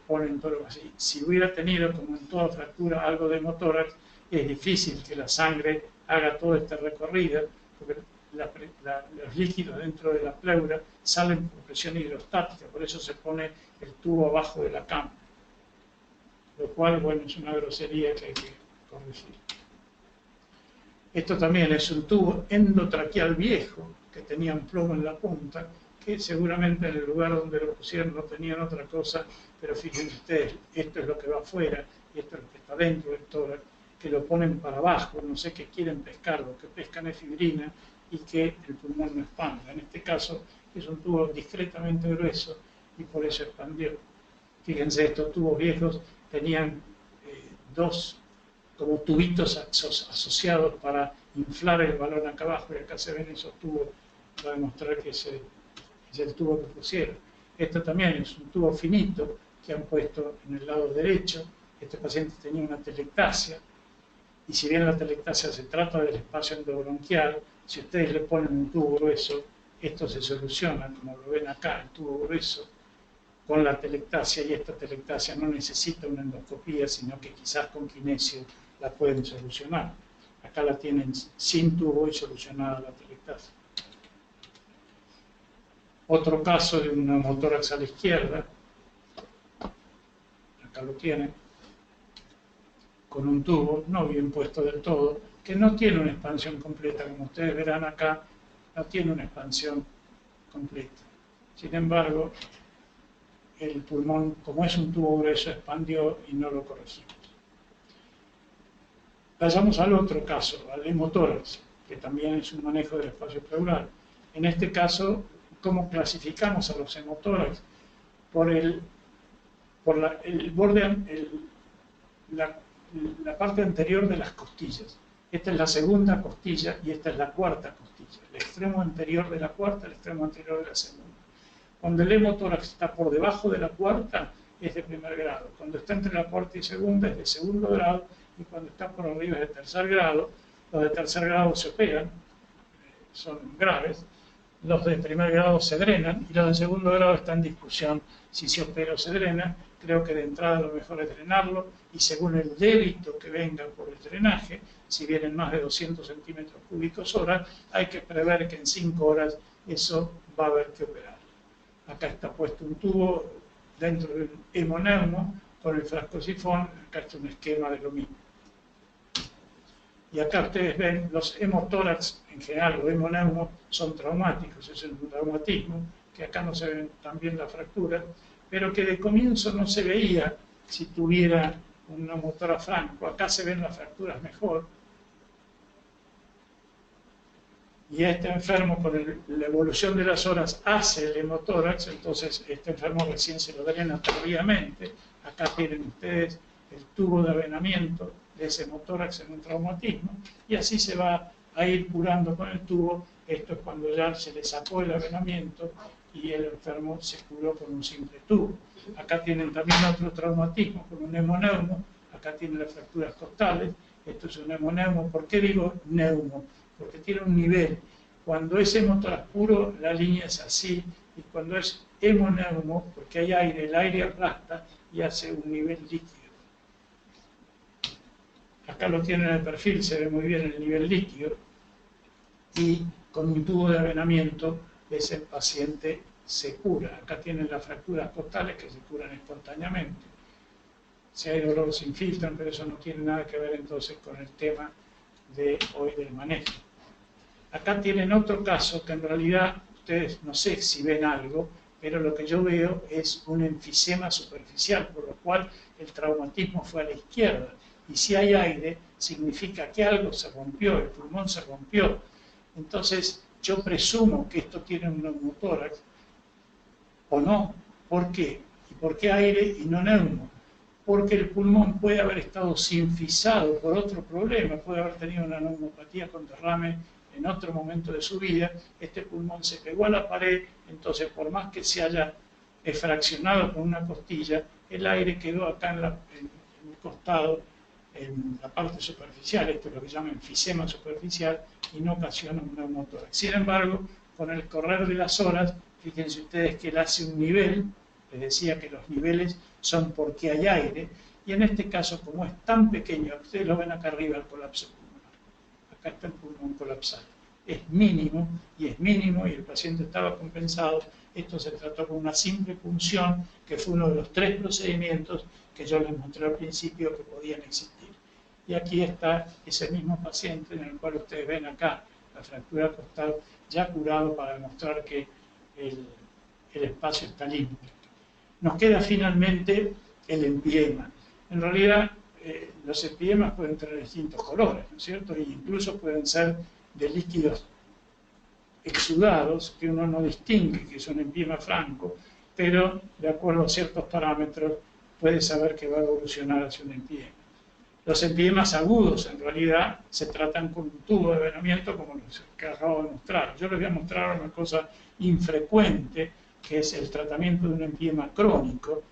ponen tórax así. Si hubiera tenido, como en toda fractura, algo de hemotórax, es difícil que la sangre haga todo este recorrido, porque los líquidos dentro de la pleura salen por presión hidrostática, por eso se pone el tubo abajo de la cama. Lo cual, bueno, es una grosería que hay que corregir. Esto también es un tubo endotraqueal viejo, que tenía un plomo en la punta, que seguramente en el lugar donde lo pusieron no tenían otra cosa, pero fíjense ustedes, esto es lo que va afuera y esto es lo que está dentro del tórax, que lo ponen para abajo, no sé qué quieren pescar, lo que pescan es fibrina y que el pulmón no expanda. En este caso es un tubo discretamente grueso y por eso expandió. Fíjense, estos tubos viejos tenían dos como tubitos asociados para inflar el balón acá abajo, y acá se ven esos tubos para demostrar que es el tubo que pusieron. Esto también es un tubo finito que han puesto en el lado derecho. Este paciente tenía una telectasia, y si bien la telectasia se trata del espacio endobronquial, si ustedes le ponen un tubo grueso, esto se soluciona, como lo ven acá, el tubo grueso con la telectasia, y esta telectasia no necesita una endoscopía, sino que quizás con kinesio la pueden solucionar. Acá la tienen sin tubo y solucionada la telectasia. Otro caso de un neumotórax a la izquierda, acá lo tienen, con un tubo no bien puesto del todo, que no tiene una expansión completa, como ustedes verán acá, no tiene una expansión completa. Sin embargo, el pulmón, como es un tubo grueso, expandió y no lo corregimos. Pasamos al otro caso, al hemotórax, que también es un manejo del espacio pleural. En este caso, ¿cómo clasificamos a los hemotórax? Por el borde, la parte anterior de las costillas. Esta es la segunda costilla y esta es la cuarta costilla. El extremo anterior de la cuarta, el extremo anterior de la segunda. Cuando el hemotórax está por debajo de la cuarta, es de primer grado. Cuando está entre la cuarta y segunda, es de segundo grado. Y cuando está por arriba, es de tercer grado. Los de tercer grado se operan, son graves. Los de primer grado se drenan. Y los de segundo grado están en discusión si se opera o se drena. Creo que de entrada lo mejor es drenarlo. Y según el débito que venga por el drenaje, si vienen más de 200 centímetros cúbicos hora, hay que prever que en 5 horas eso va a haber que operar. Acá está puesto un tubo dentro del hemoneumo con el frasco sifón. Acá está un esquema de lo mismo. Y acá ustedes ven los hemotórax, en general los hemoneumos son traumáticos, es un traumatismo, que acá no se ven tan bien las fracturas, pero que de comienzo no se veía si tuviera un neumotórax franco. Acá se ven las fracturas mejor. Y este enfermo, con la evolución de las horas, hace el hemotórax, entonces este enfermo recién se lo drena tardíamente. Acá tienen ustedes el tubo de avenamiento de ese hemotórax en un traumatismo, y así se va a ir curando con el tubo. Esto es cuando ya se le sacó el avenamiento y el enfermo se curó con un simple tubo. Acá tienen también otro traumatismo con un hemoneumo. Acá tienen las fracturas costales. Esto es un hemoneumo. ¿Por qué digo neumo? Porque tiene un nivel. Cuando es hemotórax puro, la línea es así, y cuando es hemoneumo, porque hay aire, el aire aplasta y hace un nivel líquido. Acá lo tienen en el perfil, se ve muy bien el nivel líquido, y con un tubo de avenamiento ese paciente se cura. Acá tienen las fracturas costales que se curan espontáneamente. Si hay dolor se infiltran, pero eso no tiene nada que ver entonces con el tema de hoy del manejo. Acá tienen otro caso que en realidad ustedes no sé si ven algo, pero lo que yo veo es un enfisema superficial, por lo cual el traumatismo fue a la izquierda. Y si hay aire, significa que algo se rompió, el pulmón se rompió. Entonces, yo presumo que esto tiene un neumotórax, o no. ¿Por qué? ¿Y por qué aire y no neumo? Porque el pulmón puede haber estado sinfisado por otro problema, puede haber tenido una neumopatía con derrame en otro momento de su vida, este pulmón se pegó a la pared, entonces por más que se haya fraccionado con una costilla, el aire quedó acá en el costado, en la parte superficial, esto es lo que llaman enfisema superficial, y no ocasiona un neumotórax. Sin embargo, con el correr de las horas, fíjense ustedes que él hace un nivel, les decía que los niveles son porque hay aire, y en este caso, como es tan pequeño, ustedes lo ven acá arriba, el colapso pulmonar. Acá está el pulmón colapsado. Es mínimo, y el paciente estaba compensado. Esto se trató con una simple punción, que fue uno de los 3 procedimientos que yo les mostré al principio que podían existir. Y aquí está ese mismo paciente en el cual ustedes ven acá la fractura costal ya curado para demostrar que el espacio está limpio. Nos queda finalmente el empiema. En realidad, los empiemas pueden tener distintos colores, ¿no es cierto? E incluso pueden ser de líquidos exudados, que uno no distingue que es un empiema franco, pero de acuerdo a ciertos parámetros puede saber que va a evolucionar hacia un empiema. Los empiemas agudos, en realidad, se tratan con un tubo de venamiento, como los que acabo de mostrar. Yo les voy a mostrar una cosa infrecuente, que es el tratamiento de un empiema crónico,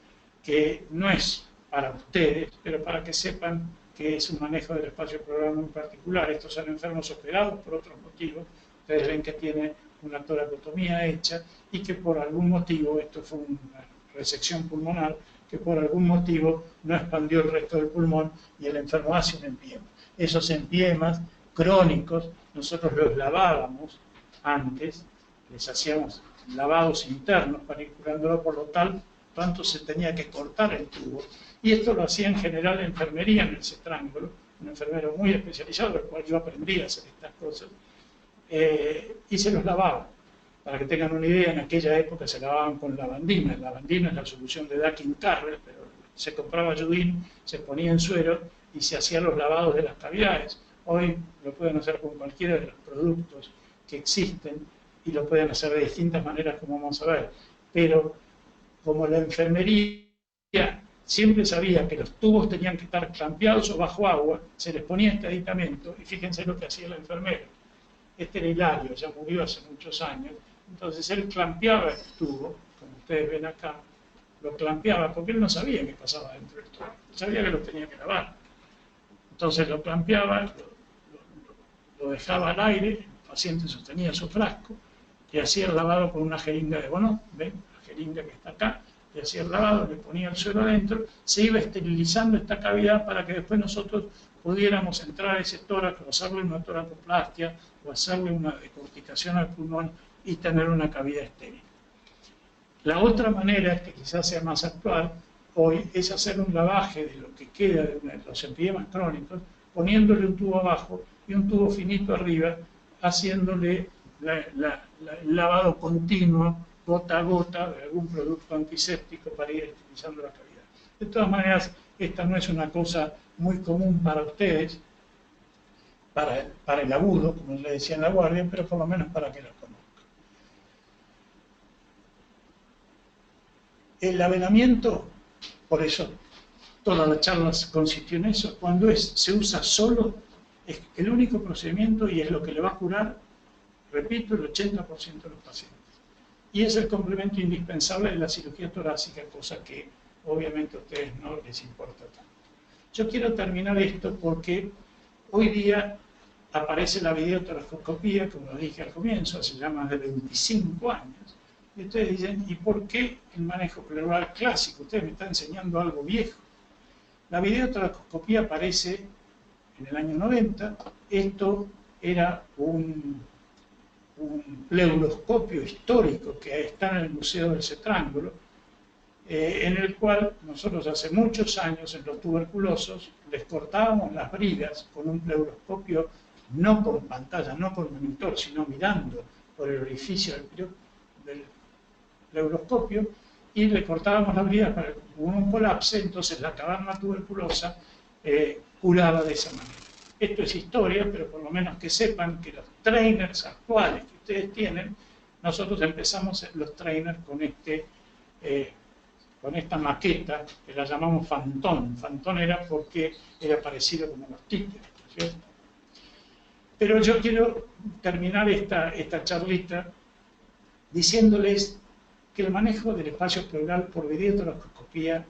que no es para ustedes, pero para que sepan que es un manejo del espacio programa en particular. Estos son enfermos operados por otros motivos. Ustedes ven que tiene una toracotomía hecha y que por algún motivo, esto fue una resección pulmonar, que por algún motivo no expandió el resto del pulmón y el enfermo hace un empiema. Esos empiemas crónicos nosotros los lavábamos antes, les hacíamos lavados internos para ir curándolo, por lo tanto se tenía que cortar el tubo. Y esto lo hacía en general la enfermería en el Cetrángulo, un enfermero muy especializado, del cual yo aprendí a hacer estas cosas, y se los lavaba. Para que tengan una idea, en aquella época se lavaban con lavandina. La lavandina es la solución de Dakin-Carrel, pero se compraba ayudín, se ponía en suero y se hacían los lavados de las cavidades. Hoy lo pueden hacer con cualquiera de los productos que existen y lo pueden hacer de distintas maneras, como vamos a ver. Pero como la enfermería siempre sabía que los tubos tenían que estar clampeados o bajo agua, se les ponía este aditamento y fíjense lo que hacía el enfermero. Este era Hilario, ya murió hace muchos años. Entonces él clampeaba el tubo, como ustedes ven acá, lo clampeaba porque él no sabía qué pasaba dentro del tubo, sabía que lo tenía que lavar. Entonces lo clampeaba, lo dejaba al aire, el paciente sostenía su frasco y hacía el lavado con una jeringa de Bonot, ven, la jeringa que está acá, le hacía el lavado, le ponía el suero adentro, se iba esterilizando esta cavidad para que después nosotros pudiéramos entrar a ese tórax, o hacerle una toracoplastia, o hacerle una decorticación al pulmón y tener una cavidad estéril. La otra manera, que quizás sea más actual hoy, es hacer un lavaje de lo que queda de los empiemas crónicos, poniéndole un tubo abajo y un tubo finito arriba, haciéndole el lavado continuo, gota a gota, de algún producto antiséptico para ir esterilizando la cavidad. De todas maneras, esta no es una cosa muy común para ustedes, para el agudo, como le decía en la guardia, pero por lo menos para que la conozcan. El avenamiento, por eso toda la charla consistió en eso, cuando se usa solo, es el único procedimiento y es lo que le va a curar, repito, el 80% de los pacientes. Y es el complemento indispensable de la cirugía torácica, cosa que obviamente a ustedes no les importa tanto. Yo quiero terminar esto porque hoy día aparece la videotoracoscopía, como lo dije al comienzo, hace ya más de 25 años. Y ustedes dicen, ¿y por qué el manejo pleural clásico? Ustedes me están enseñando algo viejo. La videotoracoscopía aparece en el año 90. Esto era un pleuroscopio histórico que está en el Museo del Cetrángulo. en el cual nosotros hace muchos años en los tuberculosos les cortábamos las bridas con un pleuroscopio, no por pantalla, no por monitor, sino mirando por el orificio del pleuroscopio, y le cortábamos las bridas para que hubo un colapse, entonces la caverna tuberculosa curaba de esa manera. Esto es historia, pero por lo menos que sepan que los trainers actuales que ustedes tienen, nosotros empezamos los trainers con esta maqueta que la llamamos Fantón. Fantón era porque era parecido como los títeres, ¿no es cierto? Pero yo quiero terminar esta charlita diciéndoles que el manejo del espacio pleural por videotoracoscopía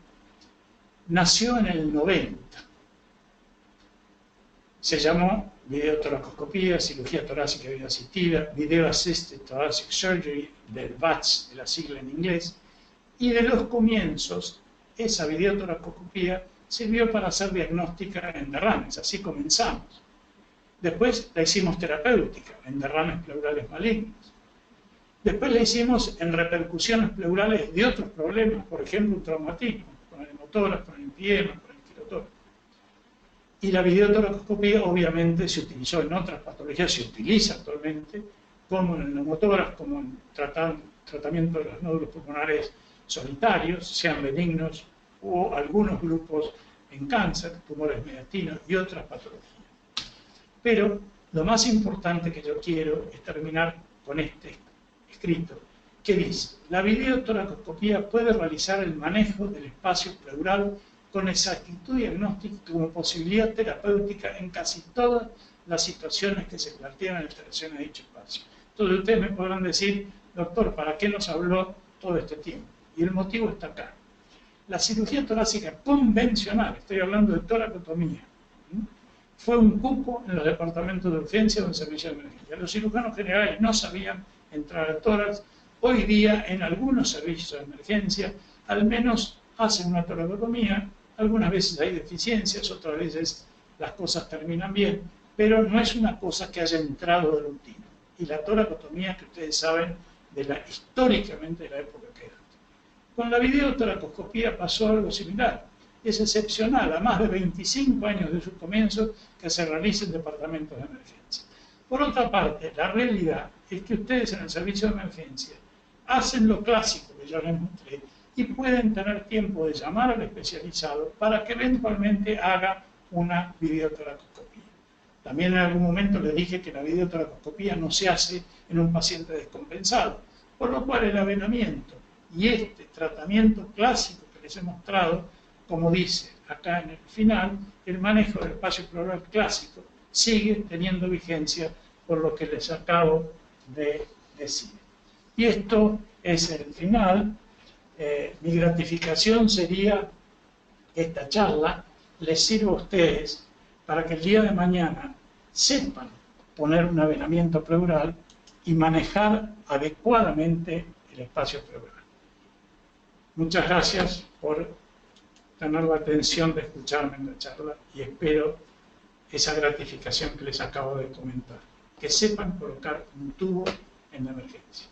nació en el 90. Se llamó videotoracoscopía, cirugía torácica video asistida, Video Assisted Thoracic Surgery, del VATS, de la sigla en inglés, y de los comienzos esa videotoracoscopía sirvió para hacer diagnóstica en derrames, así comenzamos. Después la hicimos terapéutica en derrames pleurales malignos. Después la hicimos en repercusiones pleurales de otros problemas, por ejemplo un traumatismo, con el hemotórax, con el empiema, con el quirotórax. Y la videotoracoscopía obviamente se utilizó en otras patologías, se utiliza actualmente, como en el neumotórax, como en tratamiento de los nódulos pulmonares solitarios, sean benignos o algunos grupos en cáncer, tumores mediastinos y otras patologías. Pero lo más importante que yo quiero es terminar con este escrito, que dice: la videotoracoscopía puede realizar el manejo del espacio pleural con exactitud diagnóstica como posibilidad terapéutica en casi todas las situaciones que se plantean en relación a dicho espacio. Entonces ustedes me podrán decir, doctor, ¿para qué nos habló todo este tiempo? Y el motivo está acá. La cirugía torácica convencional, estoy hablando de toracotomía, fue un cupo en los departamentos de urgencia o en servicio de emergencia. Los cirujanos generales no sabían entrar al tórax. Hoy día, en algunos servicios de emergencia, al menos hacen una toracotomía. Algunas veces hay deficiencias, otras veces las cosas terminan bien, pero no es una cosa que haya entrado de rutina. Y la toracotomía, que ustedes saben, históricamente de la época que era. Con la videotoracoscopía pasó algo similar. Es excepcional, a más de 25 años de su comienzo, que se realice en departamentos de emergencia. Por otra parte, la realidad es que ustedes en el servicio de emergencia hacen lo clásico que yo les mostré y pueden tener tiempo de llamar al especializado para que eventualmente haga una videotoracoscopía. También en algún momento les dije que la videotoracoscopía no se hace en un paciente descompensado, por lo cual el avenamiento y este tratamiento clásico que les he mostrado, como dice acá en el final, el manejo del espacio pleural clásico sigue teniendo vigencia por lo que les acabo de decir. Y esto es el final. Mi gratificación sería que esta charla les sirva a ustedes para que el día de mañana sepan poner un avenamiento pleural y manejar adecuadamente el espacio pleural. Muchas gracias por tener la atención de escucharme en la charla y espero esa gratificación que les acabo de comentar. Que sepan colocar un tubo en la emergencia.